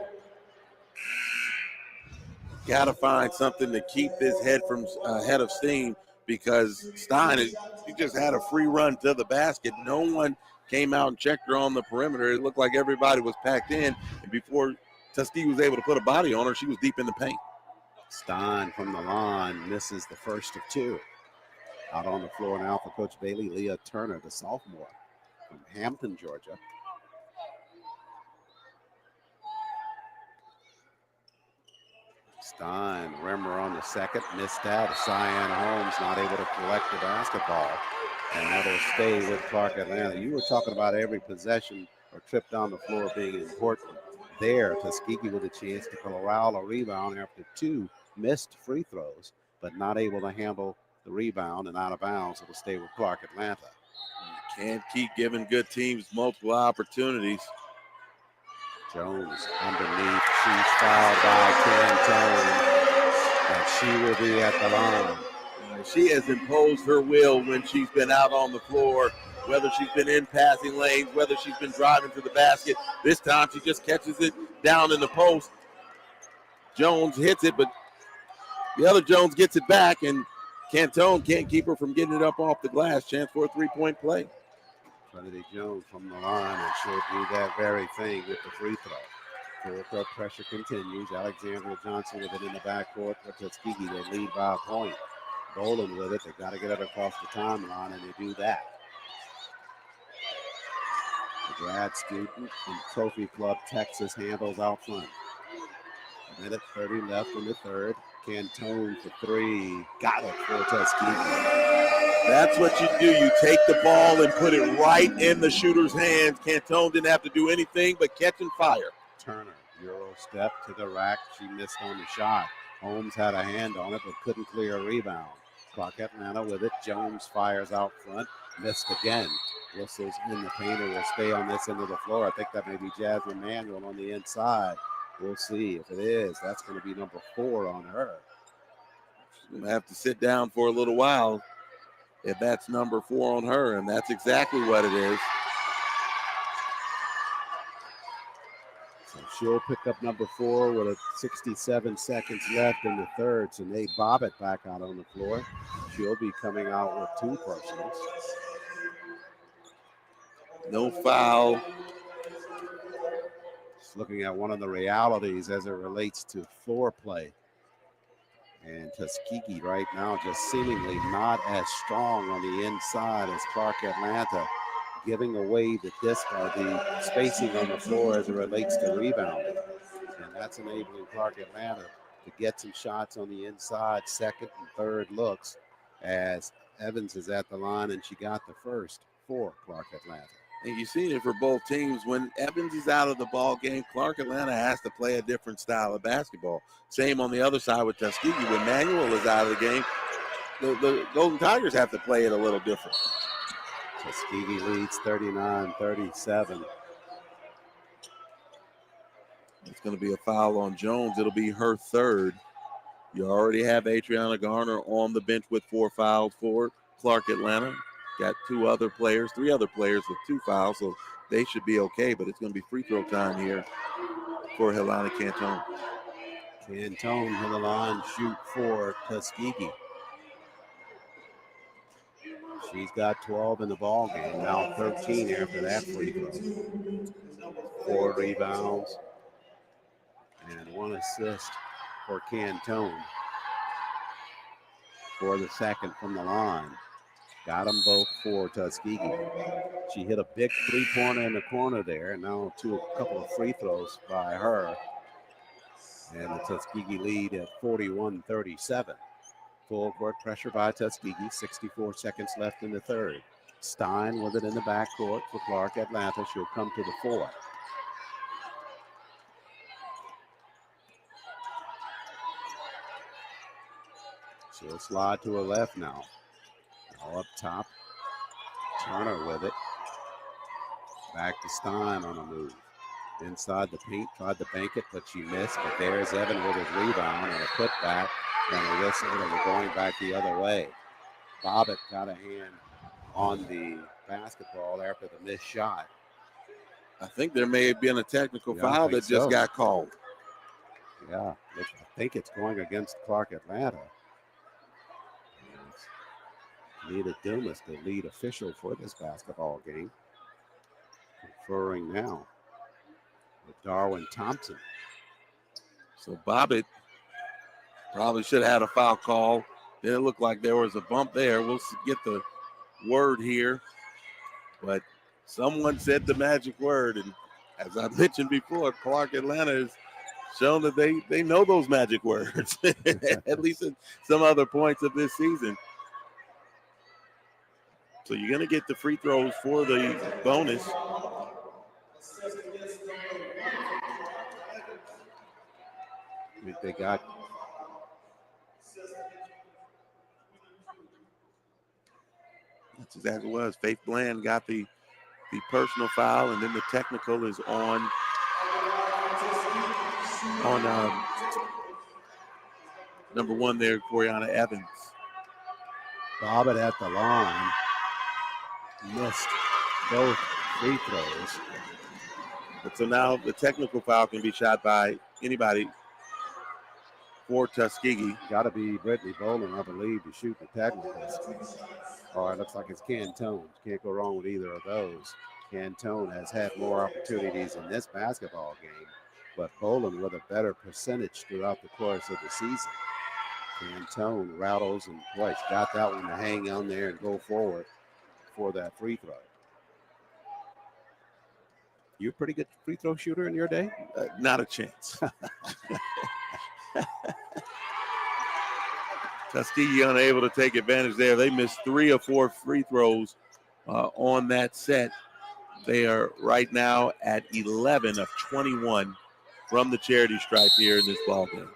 Got to find something to keep this head of steam, because Stein, she just had a free run to the basket. No one came out and checked her on the perimeter. It looked like everybody was packed in, and before Tuskegee was able to put a body on her, she was deep in the paint. Stein from the line misses the first of 2. Out on the floor now for Coach Bailey, Leah Turner, the sophomore from Hampton, Georgia. Stein, Rimmer on the second, missed out. SIAC Holmes not able to collect the basketball. And that'll stay with Clark Atlanta. You were talking about every possession or trip down the floor being important. There, Tuskegee with a chance to corral a rebound after 2 missed free throws, but not able to handle the rebound and out of bounds. It'll stay with Clark Atlanta. You can't keep giving good teams multiple opportunities. Jones underneath. She's fouled by Cantone, and she will be at the line. She has imposed her will when she's been out on the floor, whether she's been in passing lanes, whether she's been driving to the basket. This time she just catches it down in the post. Jones hits it, but the other Jones gets it back, and Cantone can't keep her from getting it up off the glass. Chance for a three-point play. Trinity Jones from the line, and she'll do that very thing with the free throw. Full court pressure continues. Alexandria Johnson with it in the backcourt for Tuskegee. They lead by a point. Bolin with it. They got to get it across the timeline, and they do that. The grad student from Trophy Club, Texas, handles out front. A minute 30 left in the third. Cantone for 3. Got it for Tuskegee. That's what you do. You take the ball and put it right in the shooter's hands. Cantone didn't have to do anything but catch and fire. Turner, Euro step to the rack. She missed on the shot. Holmes had a hand on it but couldn't clear a rebound. Clark Atlanta with it. Jones fires out front. Missed again. Whistles in the paint and will stay on this end of the floor. I think that may be Jasmine Manuel on the inside. We'll see. If it is, that's going to be number 4 on her. She's going to have to sit down for a little while if that's number 4 on her, and that's exactly what it is. So she'll pick up number 4 with 67 seconds left in the third. So Nate Bobbitt back out on the floor. She'll be coming out with 2 personals. No foul. Just looking at one of the realities as it relates to floor play. And Tuskegee right now just seemingly not as strong on the inside as Clark Atlanta, giving away the disc or the spacing on the floor as it relates to rebounding. And that's enabling Clark Atlanta to get some shots on the inside, second and third looks, as Evans is at the line and she got the first for Clark Atlanta. And you've seen it for both teams. When Evans is out of the ball game, Clark Atlanta has to play a different style of basketball. Same on the other side with Tuskegee. When Manuel is out of the game, the Golden Tigers have to play it a little different. Tuskegee leads 39-37. It's going to be a foul on Jones. It'll be her third. You already have Adriana Garner on the bench with 4 fouls for Clark Atlanta. Got three other players with 2 fouls, so they should be okay, but it's going to be free throw time here for Helena Cantone. Cantone to the line, shoot for Tuskegee. She's got 12 in the ball game, now 13 after that free throw. 4 rebounds and 1 assist for Cantone for the second from the line. Got them both for Tuskegee. She hit a big three-pointer in the corner there, and now a couple of free throws by her. And the Tuskegee lead at 41-37. Full court pressure by Tuskegee. 64 seconds left in the third. Stein with it in the backcourt for Clark Atlanta. She'll come to the 4. She'll slide to her left now. Now up top. Turner with it. Back to Stein on a move. Inside the paint, tried to bank it, but she missed. But there's Evan with his rebound and a putback and a whistle, and we're going back the other way. Bobbitt got a hand on the basketball after the missed shot. I think there may have been a technical foul that just got called. Yeah, which I think it's going against Clark Atlanta. Nita Dumas, the lead official for this basketball game, conferring now with Darwin Thompson. So Bobbitt probably should have had a foul call. It looked like there was a bump there. We'll get the word here. But someone said the magic word. And as I mentioned before, Clark Atlanta has shown that they know those magic words, at least at some other points of this season. So you're going to get the free throws for the bonus. I think they got That's exactly what it was. Faith Bland got the personal foul, and then the technical is on number 1 there, Coriana Evans. Bobbitt at the line. Missed both free throws. But so now the technical foul can be shot by anybody for Tuskegee. Got to be Brittany Bowling, I believe, to shoot the technicals. Or it looks like it's Cantone. Can't go wrong with either of those. Cantone has had more opportunities in this basketball game, but Bowling with a better percentage throughout the course of the season. Cantone rattles and boy, got that one to hang on there and go forward for that free throw. You a pretty good free throw shooter in your day? Not a chance. Tuskegee unable to take advantage there. They missed 3 of 4 free throws on that set. They are right now at 11 of 21 from the charity stripe here in this ball game.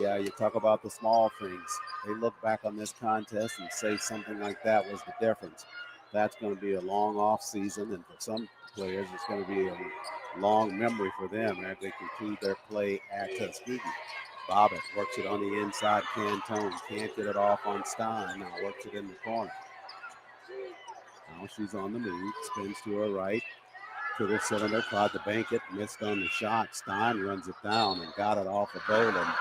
Yeah, you talk about the small things. They look back on this contest and say something like that was the difference. That's going to be a long off season, and for some players, it's going to be a long memory for them as they conclude their play at Tuskegee. Bobbitt works it on the inside. Cantone can't get it off on Stein. Now works it in the corner. Now she's on the move. Spins to her right. To the cylinder. Tried to bank it. Missed on the shot. Stein runs it down and got it off of Bowling.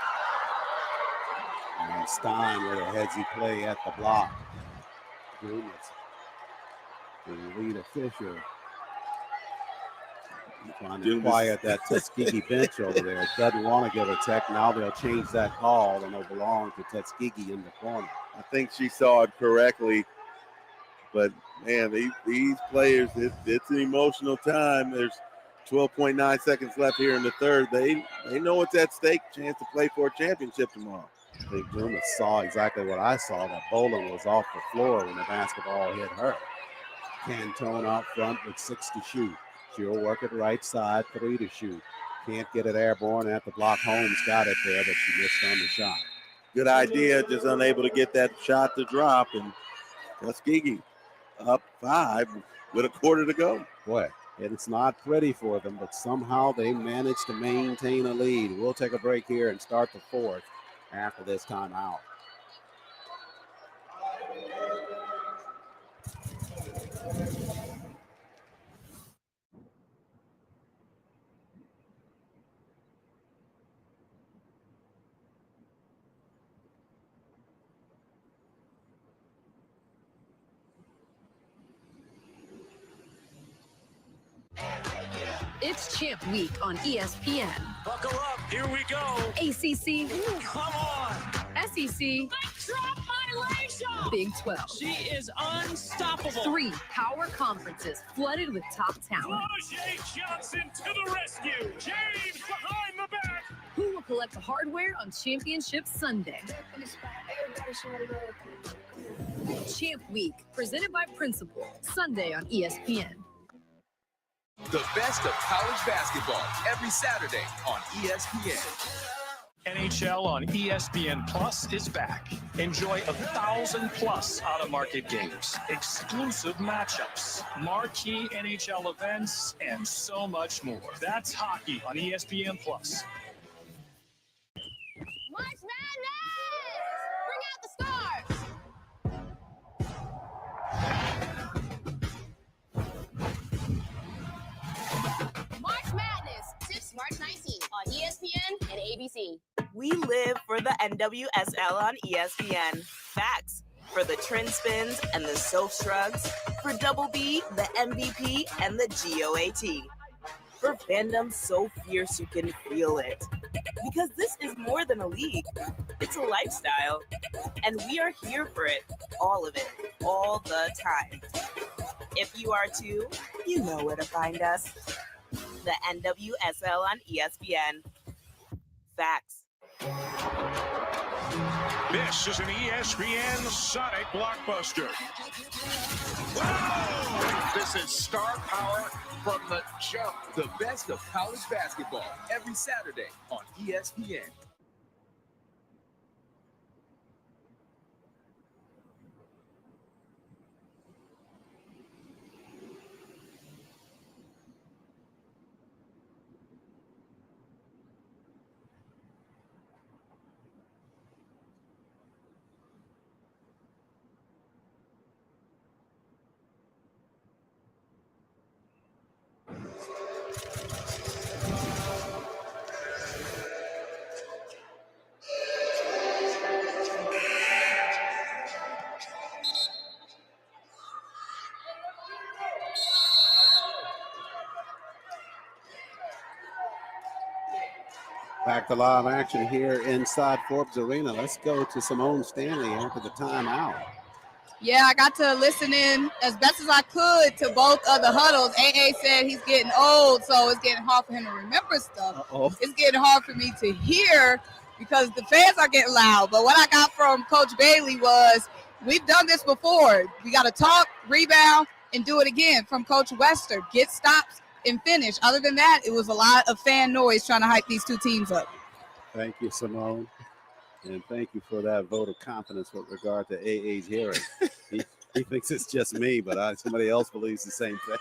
And Stein with a headsy play at the block. Dumas, the lead official, trying to quiet that Tuskegee bench over there. Doesn't want to give a tech. Now they'll change that call and it'll belong to Tuskegee in the corner. I think she saw it correctly. But, man, these players, it's an emotional time. There's 12.9 seconds left here in the third. They know it's at stake, chance to play for a championship tomorrow. I think Dumas saw exactly what I saw, that Bowling was off the floor when the basketball hit her. Cantone out front with 6 to shoot. She'll work it right side, 3 to shoot. Can't get it airborne at the block. Holmes got it there, but she missed on the shot. Good idea, just unable to get that shot to drop. And Tuskegee up 5 with a quarter to go. Boy, it's not pretty for them, but somehow they managed to maintain a lead. We'll take a break here and start the fourth after this timeout. It's Champ Week on ESPN. Buckle up, here we go. ACC. Come on. SEC. Drop violation. Big 12. She is unstoppable. 3 power conferences flooded with top talent. Jay Johnson to the rescue. Jade behind the back. Who will collect the hardware on Championship Sunday? Champ Week, presented by Principal, Sunday on ESPN. The best of college basketball every Saturday on ESPN. NHL on ESPN Plus is back. Enjoy 1,000+ out-of-market games, exclusive matchups, marquee NHL events, and so much more. That's hockey on ESPN Plus. March Madness! Bring out the stars! March Madness, tips March 19th on ESPN and ABC. We live for the NWSL on ESPN. Facts for the trend spins and the soap shrugs. For Double B, the MVP, and the GOAT. For fandom so fierce you can feel it. Because this is more than a league. It's a lifestyle. And we are here for it. All of it. All the time. If you are too, you know where to find us. The NWSL on ESPN. Facts. This is an ESPN Sonic blockbuster. Wow! This is star power from the jump. The best of college basketball every Saturday on ESPN. Back to live action here inside Forbes Arena. Let's go to Simone Stanley after the timeout. Yeah, I got to listen in as best as I could to both of the huddles. AA said he's getting old, so it's getting hard for him to remember stuff. It's getting hard for me to hear because the fans are getting loud. But what I got from Coach Bailey was, we've done this before. We got to talk, rebound, and do it again. From Coach Wester, get stops and finish. Other than that, it was a lot of fan noise trying to hype these two teams up. Thank you, Simone. And thank you for that vote of confidence with regard to AA's hearing. he thinks it's just me, but somebody else believes the same thing.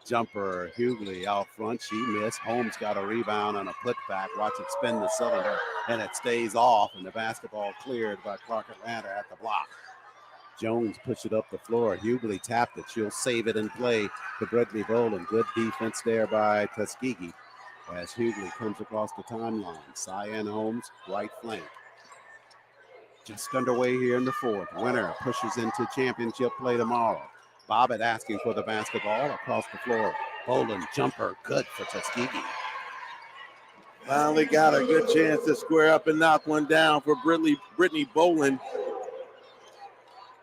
Jumper, Hughley out front. She missed. Holmes got a rebound on a putback. Watch it spin the cylinder, and it stays off, and the basketball cleared by Clark Atlanta at the block. Jones pushed it up the floor. Hughley tapped it. She'll save it and play to Brittany Boland. Good defense there by Tuskegee as Hughley comes across the timeline. Cyan Holmes, right flank. Just underway here in the fourth. Winner pushes into championship play tomorrow. Bobbitt asking for the basketball across the floor. Boland jumper, good for Tuskegee. Finally got a good chance to square up and knock one down for Brittany Boland.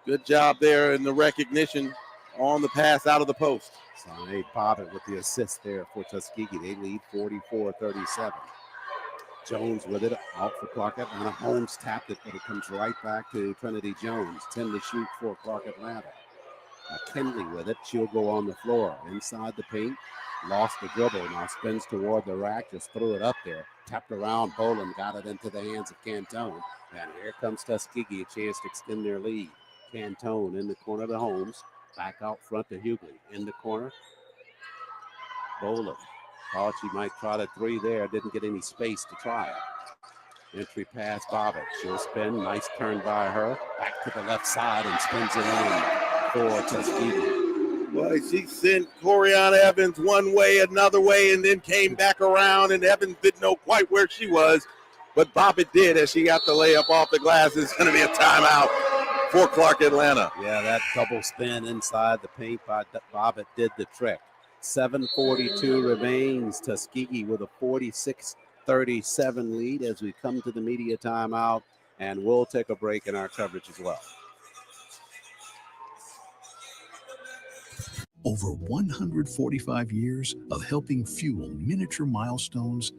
Good job there in the recognition on the pass out of the post. Sinead Bobbitt with the assist there for Tuskegee. They lead 44-37. Jones with it out for Clark Atlanta. Holmes tapped it, but it comes right back to Trinity Jones. 10 to shoot for Clark Atlanta. McKinley with it. She'll go on the floor. Inside the paint. Lost the dribble. Now spins toward the rack. Just threw it up there. Tapped around. Boland got it into the hands of Cantone. And here comes Tuskegee. A chance to extend their lead. Cantone in the corner to Holmes. Back out front to Hughley. In the corner. Boland. Thought she might try the three there. Didn't get any space to try it. Entry pass, Bobbitt. She'll spin. Nice turn by her. Back to the left side and spins it in for Tuskegee. Well, she sent Corianna Evans one way, another way, and then came back around, and Evans didn't know quite where she was, but Bobbitt did as she got the layup off the glass. It's going to be a timeout for Clark Atlanta. Yeah, that double spin inside the paint by Bobbitt did the trick. 7:42 remains. Tuskegee with a 46-37 lead as we come to the media timeout, and we'll take a break in our coverage as well. Over 145 years of helping fuel miniature milestones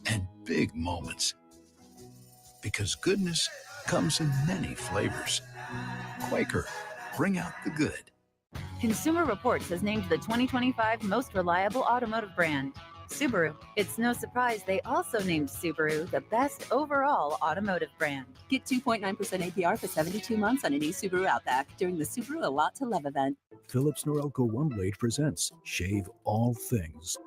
and big moments. Because goodness comes in many flavors. Quaker, bring out the good. Consumer Reports has named the 2025 most reliable automotive brand, Subaru. It's no surprise they also named Subaru the best overall automotive brand. Get 2.9% APR for 72 months on a new Subaru Outback during the Subaru A Lot to Love event. Philips Norelco One Blade presents Shave All Things.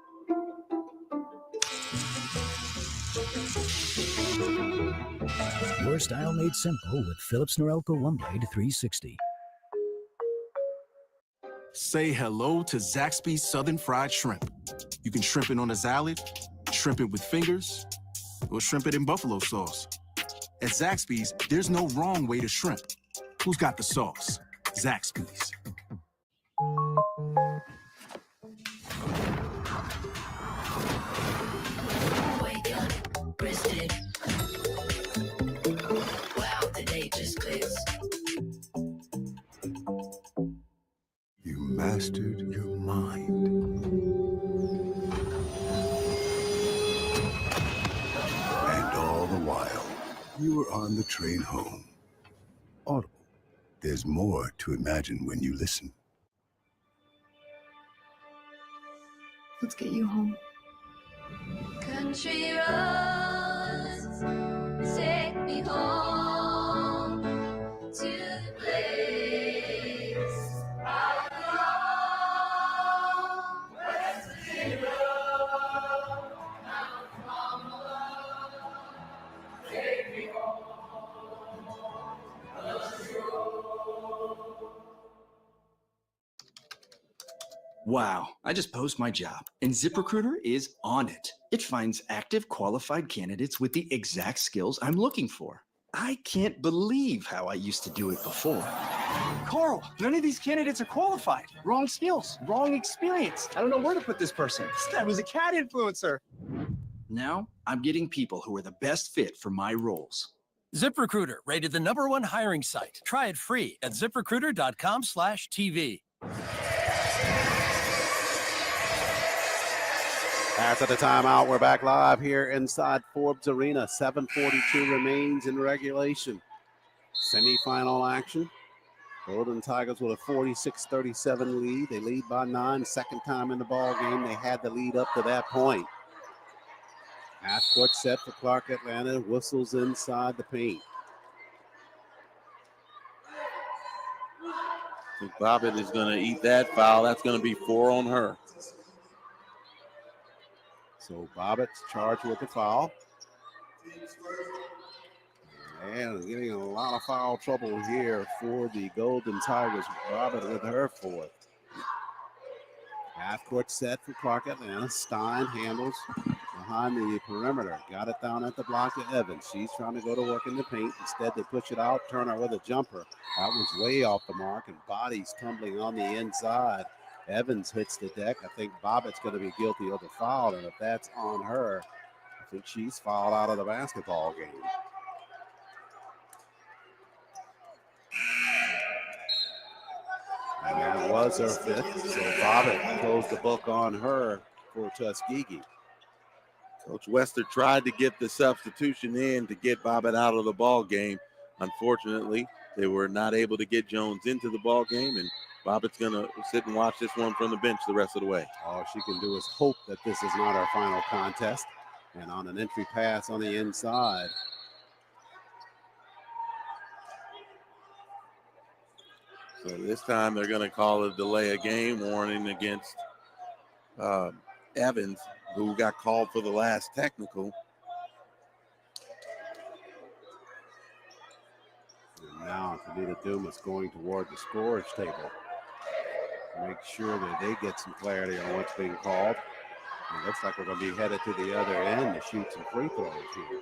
Your style made simple with Philips Norelco One Blade 360. Say hello to Zaxby's Southern Fried Shrimp. You can shrimp it on a salad, shrimp it with fingers, or shrimp it in buffalo sauce. At Zaxby's, there's no wrong way to shrimp. Who's got the sauce? Zaxby's. Wake up, rested. Wow, the day just clicks. You mastered your mind. And all the while, you were on the train home. Audible. There's more to imagine when you listen. Let's get you home. Country roads take me home to the place I belong. West Virginia, Mama, take me home. Wow, I just posted my job, and ZipRecruiter is on it. It finds active, qualified candidates with the exact skills I'm looking for. I can't believe how I used to do it before. Carl, none of these candidates are qualified. Wrong skills, wrong experience. I don't know where to put this person. This guy was a cat influencer. Now, I'm getting people who are the best fit for my roles. ZipRecruiter, rated the #1 hiring site. Try it free at ziprecruiter.com/TV. After the timeout, we're back live here inside Forbes Arena. 7:42 remains in regulation. Semifinal action. Golden Tigers with a 46-37 lead. They lead by 9. Second time in the ball game. They had the lead up to that point. Half court set for Clark Atlanta. Whistles inside the paint. I think Bobbitt is going to eat that foul. That's going to be 4 on her. So Bobbitt's charged with the foul. And getting a lot of foul trouble here for the Golden Tigers. Bobbitt with her fourth. Half court set for Clark Atlanta. Stein handles behind the perimeter. Got it down at the block to Evans. She's trying to go to work in the paint. Instead, they push it out. Turner with a jumper. That one's way off the mark, and bodies tumbling on the inside. Evans hits the deck. I think Bobbitt's going to be guilty of the foul, and if that's on her, I think she's fouled out of the basketball game. And that was her fifth, so Bobbitt closed the book on her for Tuskegee. Coach Wester tried to get the substitution in to get Bobbitt out of the ball game. Unfortunately, they were not able to get Jones into the ball game, and Bobbitt's going to sit and watch this one from the bench the rest of the way. All she can do is hope that this is not our final contest. And on an entry pass on the inside. So this time they're going to call a delay of game warning against Evans, who got called for the last technical. Antonita Dumas going toward the storage table. Make sure that they get some clarity on what's being called. It looks like we're going to be headed to the other end to shoot some free throws here.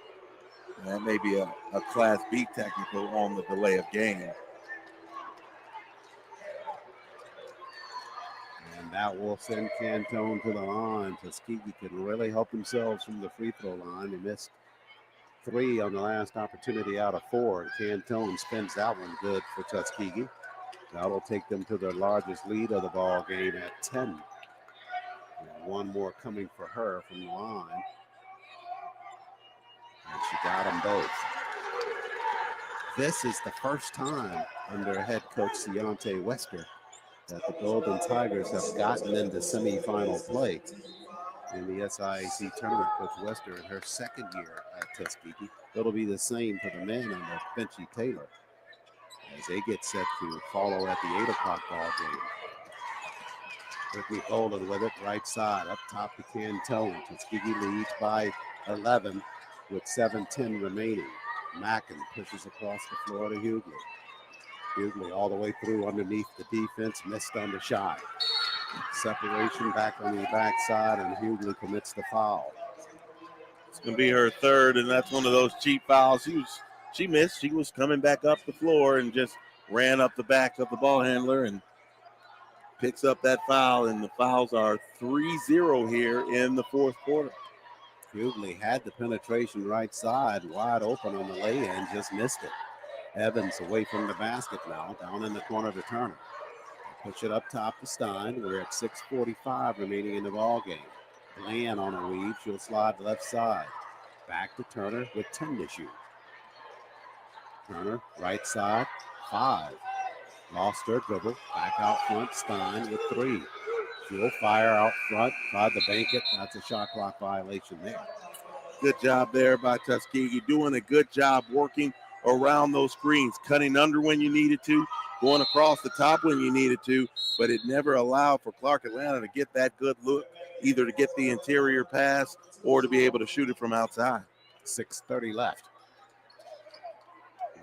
That may be a Class B technical on the delay of game. And that will send Cantone to the line. Tuskegee can really help themselves from the free throw line. They missed 3 on the last opportunity out of 4. Cantone spins that one good for Tuskegee. That'll take them to their largest lead of the ball game at 10. And one more coming for her from the line. And she got them both. This is the first time under head coach Deontay Wester that the Golden Tigers have gotten into semifinal play in the SIAC tournament. Coach Wester in her second year at Tuskegee. It'll be the same for the men under Benchy Taylor as they get set to follow at the 8 o'clock ball game. Whitney Bolden with it, right side, up top to Cantone. Tuskegee leads by 11 with 7:10 remaining. Mackin pushes across the floor to Hughley. Hughley all the way through underneath the defense, missed on the shot. Separation back on the backside, and Hughley commits the foul. It's going to be her third, and that's one of those cheap fouls. She missed. She was coming back up the floor and just ran up the back of the ball handler and picks up that foul, and the fouls are 3-0 here in the fourth quarter. Hughley had the penetration right side, wide open on the lay-in, just missed it. Evans away from the basket now, down in the corner to Turner. Push it up top to Stein. We're at 6:45 remaining in the ball game. Bland on a weave. She'll slide left side. Back to Turner with 10 to shoot. Turner, right side, 5. Lost her dribble. Back out front. Stein with 3. She'll fire out front. Tried to bank it. That's a shot clock violation there. Good job there by Tuskegee. Doing a good job working around those screens. Cutting under when you needed to. Going across the top when you needed to. But it never allowed for Clark Atlanta to get that good look. Either to get the interior pass or to be able to shoot it from outside. 6:30 left.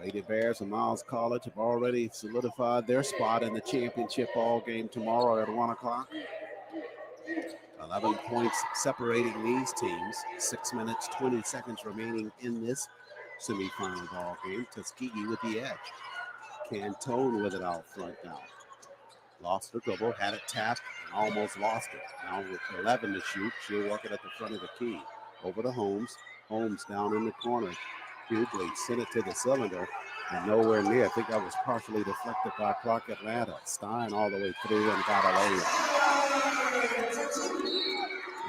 Lady Bears and Miles College have already solidified their spot in the championship ball game tomorrow at 1 o'clock. 11 points separating these teams. 6 minutes, 20 seconds remaining in this semifinal ball game. Tuskegee with the edge. Cantone with it out front now. Lost her dribble, had it tapped, and almost lost it. Now with 11 to shoot, she'll work it at the front of the key. Over to Holmes. Holmes down in the corner. Hughley sent it to the cylinder and nowhere near. I think that was partially deflected by Clark Atlanta. Stein all the way through and got a layup.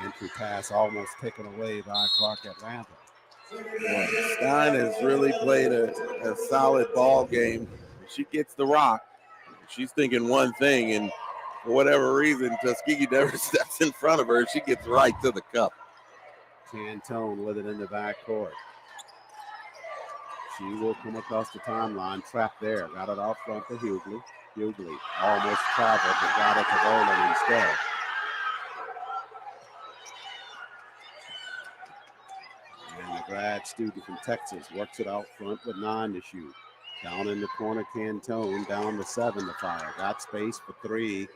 Entry pass almost taken away by Clark Atlanta. Stein has really played a solid ball game. She gets the rock. She's thinking one thing, and for whatever reason, Tuskegee never steps in front of her. She gets right to the cup. Cantone with it in the backcourt. She will come across the timeline, trapped there. Got it out front to Hughley. Hughley almost traveled, but got it to Bolden instead. And the grad student from Texas works it out front with 9 to shoot. Down in the corner, Cantone, down to 7 to fire. Got space for 3.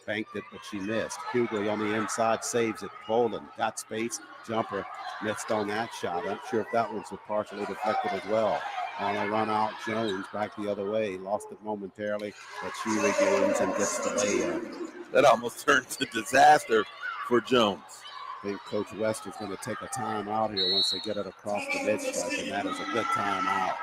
Banked it, but she missed. Hughley on the inside saves it. Bolden got space. Jumper missed on that shot. I'm sure if that one's partially deflected as well. On a run out, Jones back the other way. Lost it momentarily, but she regains and gets the layup. That almost turned to disaster for Jones. I think Coach West is going to take a timeout here once they get it across the midstripe, and that is a good timeout.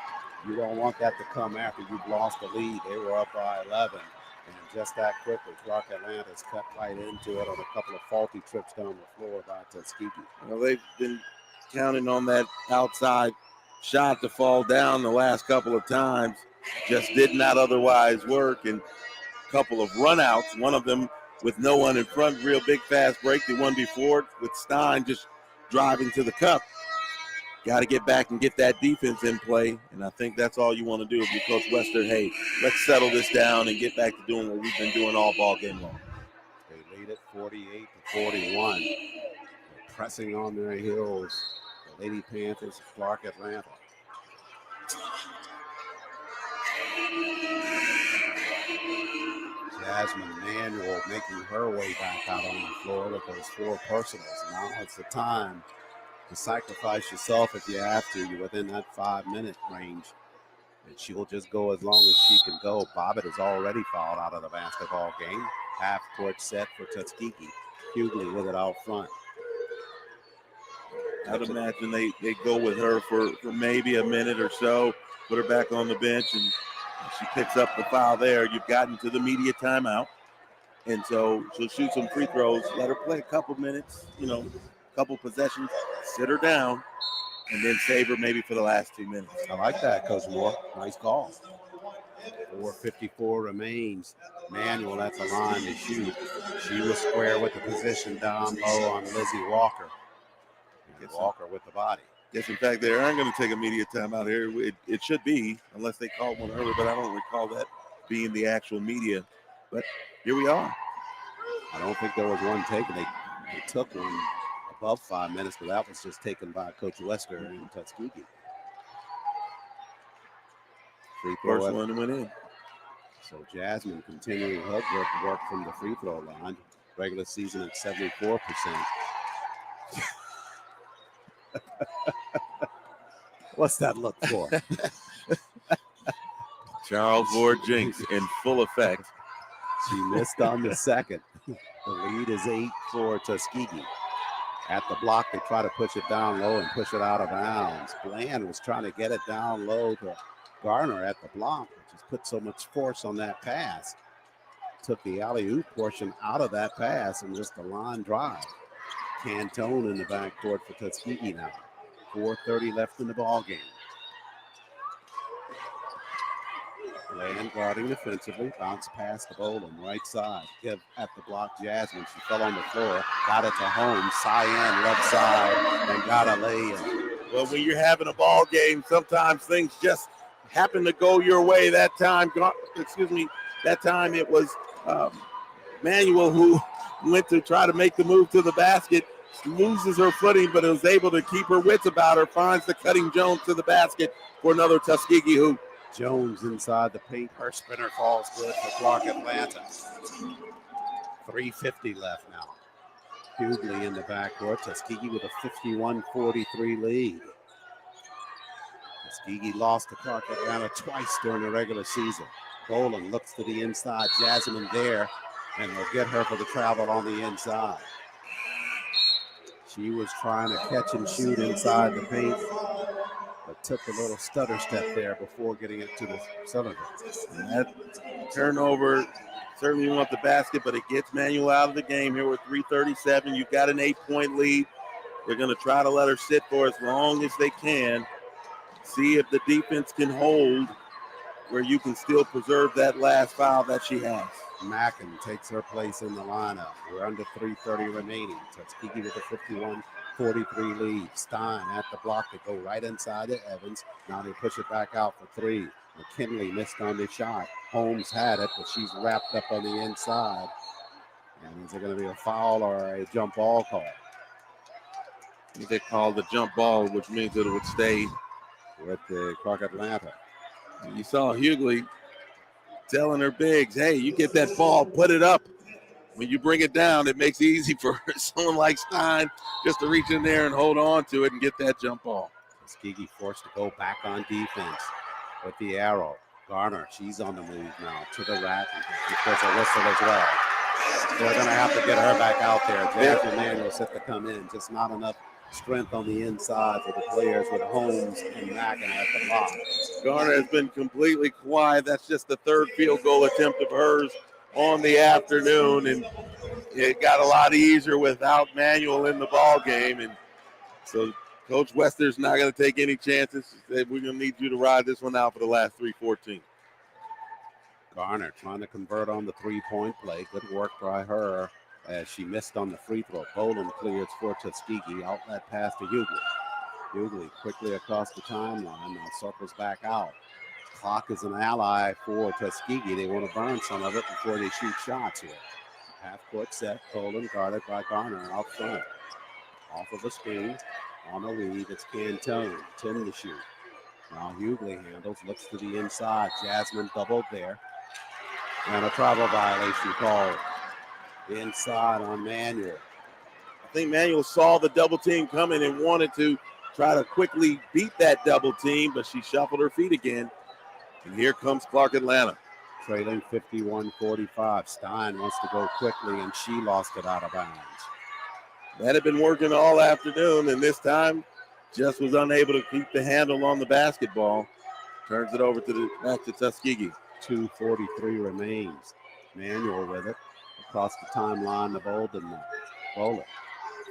You don't want that to come after you've lost the lead. They were up by 11. And just that quickly, Clark Atlanta's cut right into it on a couple of faulty trips down the floor by Tuskegee. Well, they've been counting on that outside shot to fall down the last couple of times. Just did not otherwise work. And a couple of runouts, one of them with no one in front, real big fast break. The one before with Stein just driving to the cup. Got to get back and get that defense in play, and I think that's all you want to do if you Coach Wester. Hey, let's settle this down and get back to doing what we've been doing all ball game long. They lead it 48-41. They're pressing on their heels. The Lady Panthers of Clark Atlanta. Jasmine Manuel making her way back out on the floor with those 4 personals. Now it's the time to sacrifice yourself if you have to. You're within that 5-minute range. And she'll just go as long as she can go. Bobbitt is already fouled out of the basketball game. Half court set for Tuskegee. Hughley with it out front. I'd imagine they go with her for maybe a minute or so, put her back on the bench, and she picks up the foul there. You've gotten to the media timeout. And so she'll shoot some free throws, let her play a couple minutes, a couple possessions, sit her down, and then save her maybe for the last 2 minutes. I like that, Coach Moore. Nice call. 4:54 remains. Manuel at the line to shoot. She was square with the position down low on Lizzie Walker. And Walker with the body. Yes, in fact, they aren't going to take a media timeout here. It should be, unless they called one earlier, but I don't recall that being the actual media. But here we are. I don't think there was one taken. They took one above 5 minutes, but that was just taken by Coach Lester in Tuskegee. Free throw. First one went in. So Jasmine continuing her good work from the free throw line. Regular season at 74%. What's that look for? Charles Ward Jinks in full effect. She missed on the second. The lead is 8 for Tuskegee. At the block, they try to push it down low and push it out of bounds. Bland was trying to get it down low to Garner at the block, which has put so much force on that pass. Took the alley-oop portion out of that pass and just a line drive. Cantone in the backcourt for Tuskegee now. 4:30 left in the ball game. Bland guarding defensively, bounce past the Boland, right side. Give at the block, Jasmine. She fell on the floor, got it to home. Cyan left side, and got a lay-in. Well, when you're having a ball game, sometimes things just happen to go your way. That time it was Manuel who went to try to make the move to the basket. She loses her footing, but was able to keep her wits about her. Finds the cutting Jones to the basket for another Tuskegee hoop. Jones inside the paint. Her spinner falls good for Clark Atlanta. 3:50 left now. Hughley in the backcourt. Tuskegee with a 51-43 lead. Tuskegee lost to Clark Atlanta twice during the regular season. Boland looks to the inside. Jasmine there, and they'll get her for the travel on the inside. She was trying to catch and shoot inside the paint, but took a little stutter step there before getting it to the cylinder. And that turnover, certainly you want the basket, but it gets Manuel out of the game here with 3:37. You've got an 8-point lead. They're going to try to let her sit for as long as they can. See if the defense can hold where you can still preserve that last foul that she has. Mackin takes her place in the lineup. We're under 3:30 remaining. Tuskegee with a 51-43 lead. Stein at the block. They go right inside to Evans. Now they push it back out for 3. McKinley missed on the shot. Holmes had it, but she's wrapped up on the inside. And is there going to be a foul or a jump ball call? I think they called the jump ball, which means that it would stay with the Clark Atlanta. You saw Hughley telling her bigs, hey, you get that ball, put it up. When you bring it down, it makes it easy for someone like Stein just to reach in there and hold on to it and get that jump ball. Tuskegee forced to go back on defense with the arrow. Garner, she's on the move now to the rack. Of course, a whistle as well. They're going to have to get her back out there. Jasmine Manuel set to come in. Just not enough strength on the inside for the players with Holmes and Mackin at the block. Garner has been completely quiet. That's just the third field goal attempt of hers on the afternoon, and it got a lot easier without Manuel in the ball game. And so Coach Wester's not going to take any chances. He said, we're going to need you to ride this one out for the last 3:14. Garner trying to convert on the three-point play. Good work by her as she missed on the free throw. Boland clears for Tuskegee. Outlet pass to Hughley. Hughley quickly across the timeline. Now circles back out. Clock is an ally for Tuskegee. They want to burn some of it before they shoot shots here. Half-court set. Boland guarded by Garner out front. Off of a screen. On the lead, it's Cantone. 10 to shoot. Now Hughley handles, looks to the inside. Jasmine doubled there. And a travel violation called inside on Manuel. I think Manuel saw the double team coming and wanted to try to quickly beat that double team, but she shuffled her feet again. And here comes Clark Atlanta. Trailing 51-45. Stein wants to go quickly, and she lost it out of bounds. That had been working all afternoon, and this time just was unable to keep the handle on the basketball. Turns it over to back to Tuskegee. 2:43 remains. Manuel with it. Across the timeline to Bolden now. Bowler.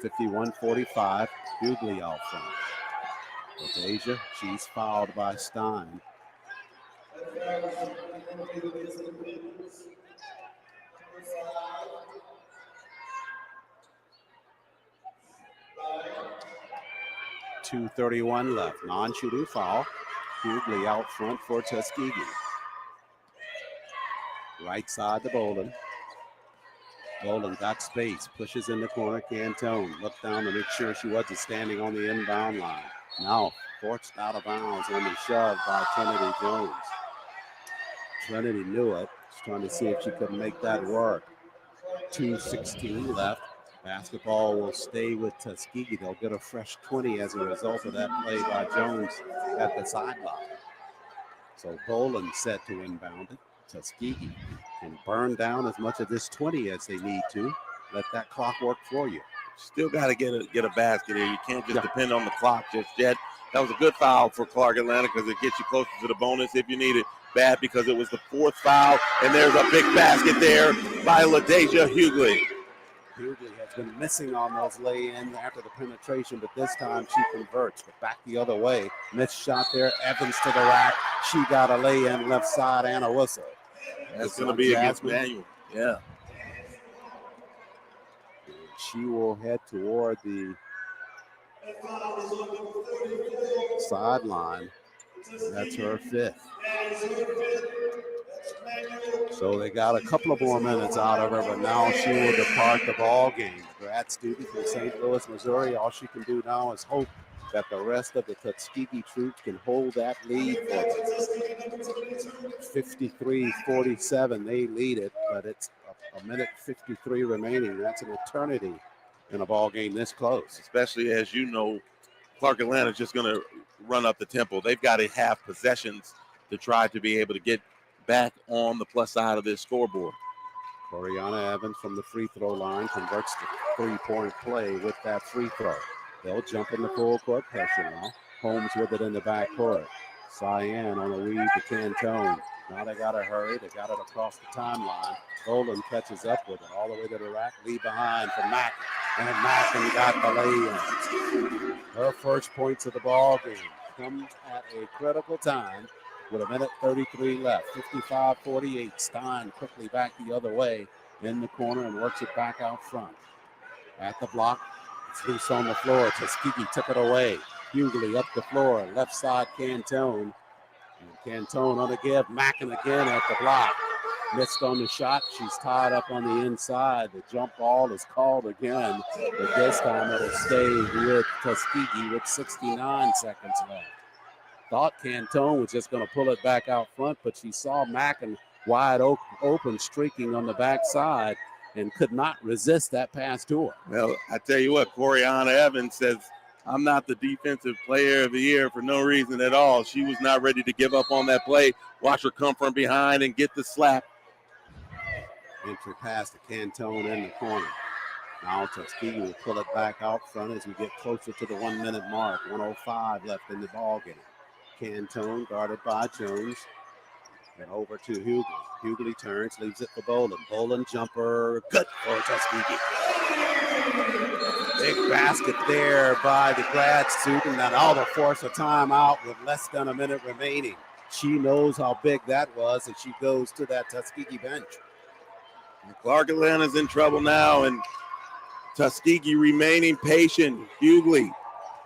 51-45. Hughley out front. With Asia, she's fouled by Stein. .231 left. Non-shooting foul. Hughley out front for Tuskegee. Right side to Bolden. Bolden got space. Pushes in the corner. Cantone looked down to make sure she wasn't standing on the inbound line. Now forced out of bounds on the shove by Trinity Jones. Trinity knew it. She's trying to see if she could make that work. 2:16 left. Basketball will stay with Tuskegee. They'll get a fresh 20 as a result of that play by Jones at the sideline. So Bolden set to inbound it. Tuskegee can burn down as much of this 20 as they need to. Let that clock work for you. Still got to get a basket here. You can't just depend on the clock just yet. That was a good foul for Clark Atlanta because it gets you closer to the bonus if you need it. Bad because it was the fourth foul, and there's a big basket there by LaDeja Hughley. Hughley has been missing on those lay-ins after the penetration, but this time she converts. But back the other way. Missed shot there. Evans to the rack. She got a lay-in left side and a whistle. That's going to be against Manuel. Yeah. She will head toward the sideline. That's her fifth. So they got a couple of more minutes out of her, but now she will depart the ball game. Grad student from St. Louis, Missouri. All she can do now is hope that the rest of the Tuskegee troops can hold that lead for them. 53-47, they lead it, but it's a minute 53 remaining. That's an eternity in a ball game this close. Especially as you know, Clark Atlanta is just going to run up the tempo. They've got to have possessions to try to be able to get back on the plus side of this scoreboard. Coriana Evans from the free throw line converts the three-point play with that free throw. They'll jump in the full court pressure now. Holmes with it in the back court. Cyan on a read to Cantone. Now they got to hurry. They got it across the timeline. Bolden catches up with it all the way to the rack. Lead behind for Mack. And Macken got the lay-in. Her first points of the ball game comes at a critical time with a minute 33 left. 55-48. Stein quickly back the other way in the corner and works it back out front. At the block, it's loose on the floor. Tuskegee took it away. Hughley up the floor. Left side, Cantone. And Cantone on the give. Macken again at the block. Missed on the shot. She's tied up on the inside. The jump ball is called again. But this time it'll stay with Tuskegee with 69 seconds left. Thought Cantone was just going to pull it back out front, but she saw Macken wide open streaking on the backside and could not resist that pass to her. Well, I tell you what, Coriana Evans says, I'm not the defensive player of the year for no reason at all. She was not ready to give up on that play. Watch her come from behind and get the slap. Entry pass to Cantone in the corner. Now Tuskegee will pull it back out front as we get closer to the 1 minute mark. 1:05 left in the ball game. Cantone guarded by Jones. And over to Hughley. Hughley turns, leaves it for Bolden. Bolden jumper, good for Tuskegee. Big basket there by the grad student. And now they'll force a timeout with less than a minute remaining. She knows how big that was, and she goes to that Tuskegee bench. And Clark Atlanta's in trouble now, and Tuskegee remaining patient. Hughley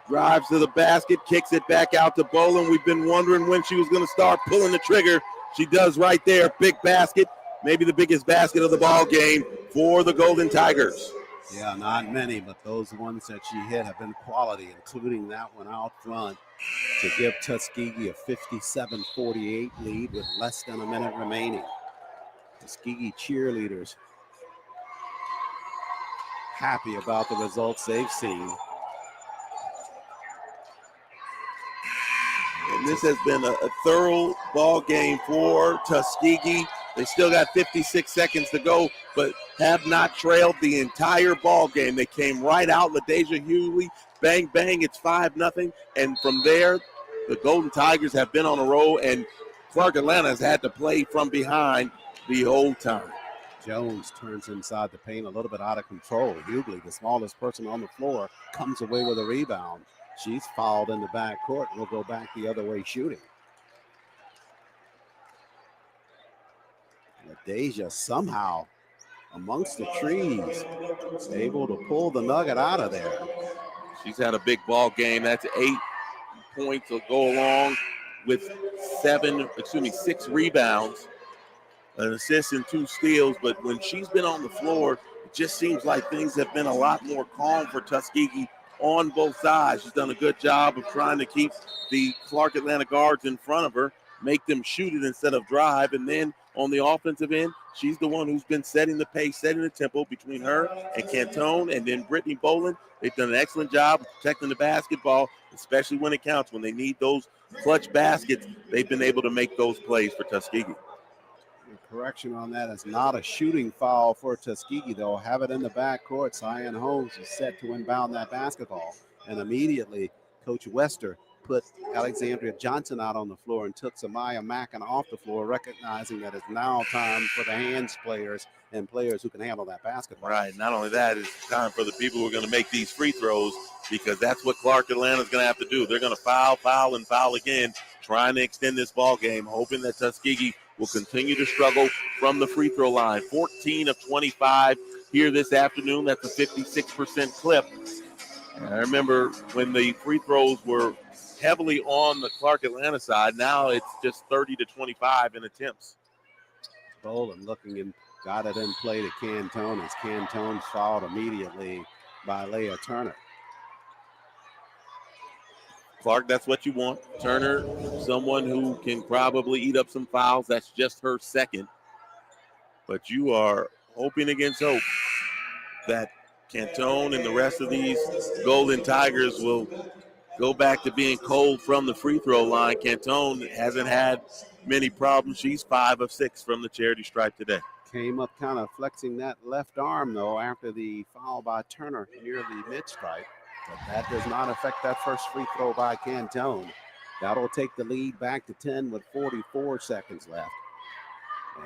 drives to the basket, kicks it back out to Bolden. We've been wondering when she was going to start pulling the trigger. She does right there. Big basket, maybe the biggest basket of the ball game for the Golden Tigers. Yeah, not many, but those ones that she hit have been quality, including that one out front to give Tuskegee a 57-48 lead with less than a minute remaining. Tuskegee cheerleaders happy about the results they've seen. And this has been a thorough ball game for Tuskegee. They still got 56 seconds to go, but have not trailed the entire ball game. They came right out. LaDeja Hughley, bang, bang, it's 5-0. And from there, the Golden Tigers have been on a roll, and Clark Atlanta has had to play from behind the whole time. Jones turns inside the paint a little bit out of control. Hughley, the smallest person on the floor, comes away with a rebound. She's fouled in the backcourt and will go back the other way shooting. LaDeja somehow amongst the trees able to pull the nugget out of there. She's had a big ball game. That's 8 points will go along with 6 rebounds, an assist and 2 steals. But when she's been on the floor, it just seems like things have been a lot more calm for Tuskegee on both sides. She's done a good job of trying to keep the Clark Atlanta guards in front of her, make them shoot it instead of drive. And then on the offensive end, she's the one who's been setting the pace, setting the tempo between her and Cantone, and then Brittany Boland. They've done an excellent job of protecting the basketball, especially when it counts. When they need those clutch baskets, they've been able to make those plays for Tuskegee. Correction on that is not a shooting foul for Tuskegee. They'll have it in the backcourt. Cyan Holmes is set to inbound that basketball. And immediately, Coach Wester put Alexandria Johnson out on the floor and took Samaya Mackin off the floor, recognizing that it's now time for the hands players and players who can handle that basketball. Right. Not only that, it's time for the people who are going to make these free throws, because that's what Clark Atlanta is going to have to do. They're going to foul, and foul again, trying to extend this ball game, hoping that Tuskegee will continue to struggle from the free throw line. 14 of 25 here this afternoon. That's a 56% clip. And I remember when the free throws were heavily on the Clark Atlanta side. Now it's just 30 to 25 in attempts. Boland looking and got it in play to Cantone as Cantone's fouled immediately by Leah Turner. Clark, that's what you want. Turner, someone who can probably eat up some fouls. That's just her second. But you are hoping against hope that Cantone and the rest of these Golden Tigers will go back to being cold from the free throw line. Cantone hasn't had many problems. She's 5 of 6 from the charity stripe today. Came up kind of flexing that left arm, though, after the foul by Turner near the mid-stripe. But that does not affect that first free throw by Cantone. That'll take the lead back to 10 with 44 seconds left.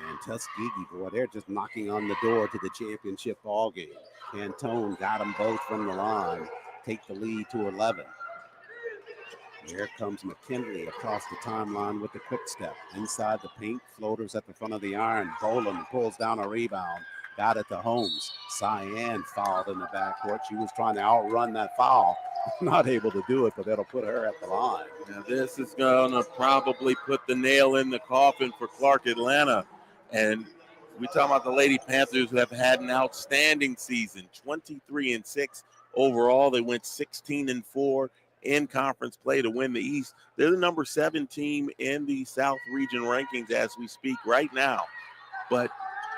And Tuskegee, boy, they're just knocking on the door to the championship ball game. Cantone got them both from the line. Take the lead to 11. Here comes McKinley across the timeline with the quick step. Inside the paint, floaters at the front of the iron. Boland pulls down a rebound. Got it to Holmes. Cyan fouled in the backcourt. She was trying to outrun that foul. Not able to do it, but that'll put her at the line. Now this is going to probably put the nail in the coffin for Clark Atlanta. And we talk about the Lady Panthers, who have had an outstanding season, 23-6 overall. They went 16-4 in conference play to win the East. They're the number 7 team in the South Region rankings as we speak right now. But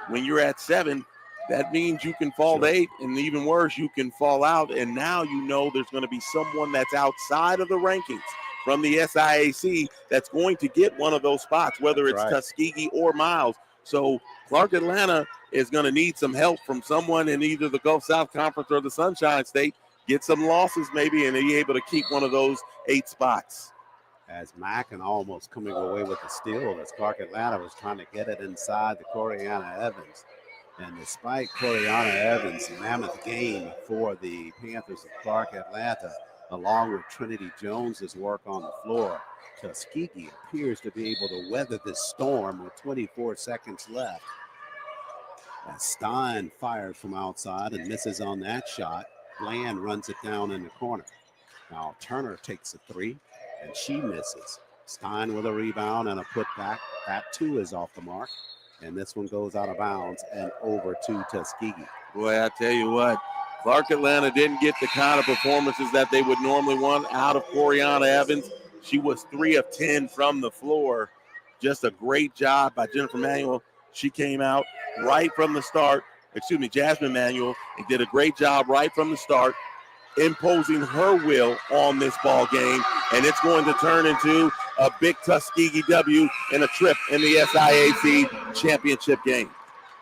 when you're at 7, that means you can fall to 8, and even worse, you can fall out. And now you know there's going to be someone that's outside of the rankings from the SIAC that's going to get one of those spots, whether it's Tuskegee or Miles. So Clark Atlanta is going to need some help from someone in either the Gulf South Conference or the Sunshine State. Get some losses maybe and be able to keep one of those 8 spots. As Mackin almost coming away with the steal as Clark Atlanta was trying to get it inside the Coriana Evans. And despite Coriana Evans' mammoth game for the Panthers of Clark Atlanta, along with Trinity Jones's work on the floor, Tuskegee appears to be able to weather this storm with 24 seconds left. As Stein fires from outside and misses on that shot, Bland runs it down in the corner. Now Turner takes a 3, and she misses. Stein with a rebound and a putback. That too is off the mark. And this one goes out of bounds and over to Tuskegee. Boy, I tell you what, Clark Atlanta didn't get the kind of performances that they would normally want out of Coriana Evans. She was 3 of 10 from the floor. Just a great job by Jennifer Manuel. She came out right from the start. Jasmine Manuel, and did a great job right from the start, imposing her will on this ball game, and it's going to turn into a big Tuskegee W and a trip in the SIAC championship game.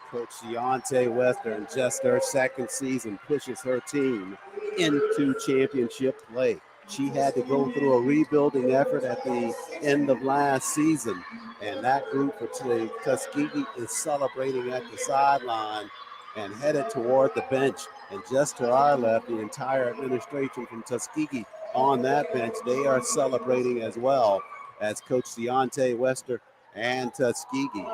Coach Deontay Wester, in just her second season, pushes her team into championship play. She had to go through a rebuilding effort at the end of last season, and that group for today, Tuskegee, is celebrating at the sideline and headed toward the bench. And just to our left, the entire administration from Tuskegee on that bench, they are celebrating as well as Coach Deontay Wester and Tuskegee.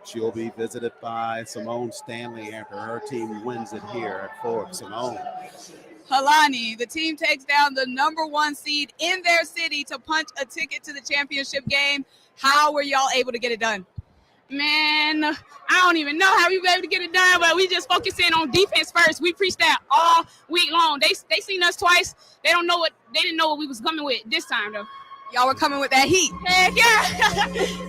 She'll be visited by Simone Stanley after her team wins it here at Forbes. Simone. Halani, the team takes down the #1 seed in their city to punch a ticket to the championship game. How were y'all able to get it done? Man, I don't even know how we were able to get it done, but we just focusing on defense first. We preached that all week long. They seen us twice. They didn't know what we was coming with this time though. Y'all were coming with that heat. Heck yeah.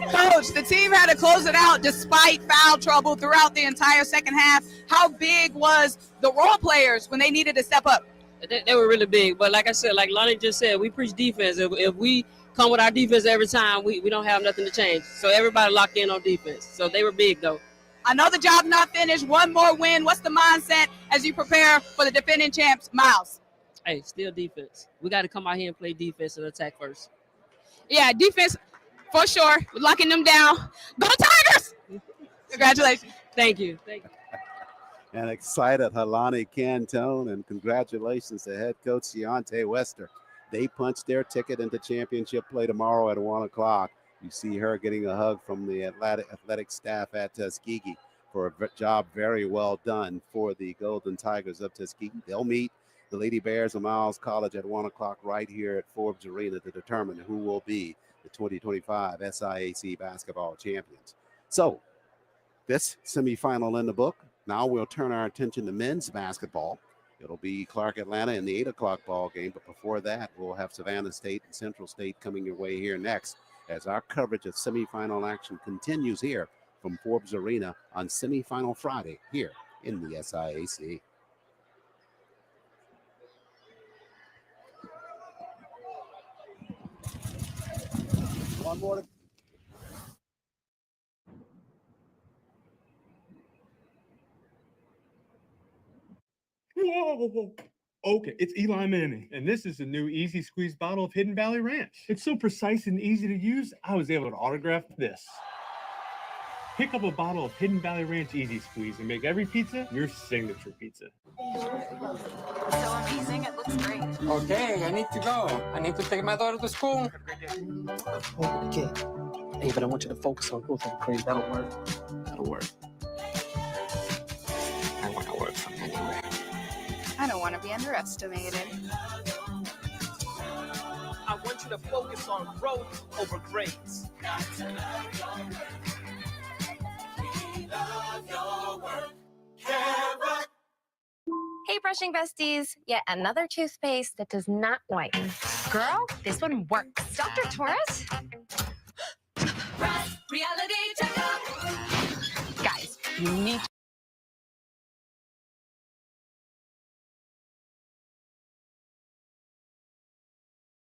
Coach, the team had to close it out despite foul trouble throughout the entire second half. How big was the role players when they needed to step up? They were really big, but like I said, like Lonnie just said, we preach defense. If we come with our defense every time, we don't have nothing to change. So everybody locked in on defense. So they were big, though. I know the job not finished. One more win. What's the mindset as you prepare for the defending champs, Miles? Hey, still defense. We got to come out here and play defense and attack first. Yeah, defense for sure. We're locking them down. Go Tigers! Congratulations. Thank you. Thank you. And excited Halani Cantone, and congratulations to head coach Deontay Wester. They punched their ticket into championship play tomorrow at 1 o'clock. You see her getting a hug from the athletic staff at Tuskegee for a job very well done for the Golden Tigers of Tuskegee. They'll meet the Lady Bears of Miles College at 1 o'clock right here at Forbes Arena to determine who will be the 2025 SIAC basketball champions. So this semifinal in the book. Now we'll turn our attention to men's basketball. It'll be Clark Atlanta in the 8 o'clock ball game, but before that, we'll have Savannah State and Central State coming your way here next as our coverage of semifinal action continues here from Forbes Arena on Semifinal Friday here in the SIAC. One more to Whoa. Okay, it's Eli Manning, and this is the new Easy Squeeze bottle of Hidden Valley Ranch. It's so precise and easy to use, I was able to autograph this. Pick up a bottle of Hidden Valley Ranch Easy Squeeze and make every pizza your signature pizza. So amazing, it looks great. Okay, I need to go. I need to take my daughter to school. Okay. Hey, but I want you to focus on growth and praise. That'll work. That'll work. I want to work from anywhere. I don't want to be underestimated. I want you to focus on growth over grades. Hey, brushing besties. Yet another toothpaste that does not whiten. Girl, this one works. Dr. Torres? Reality checkup. Guys, you need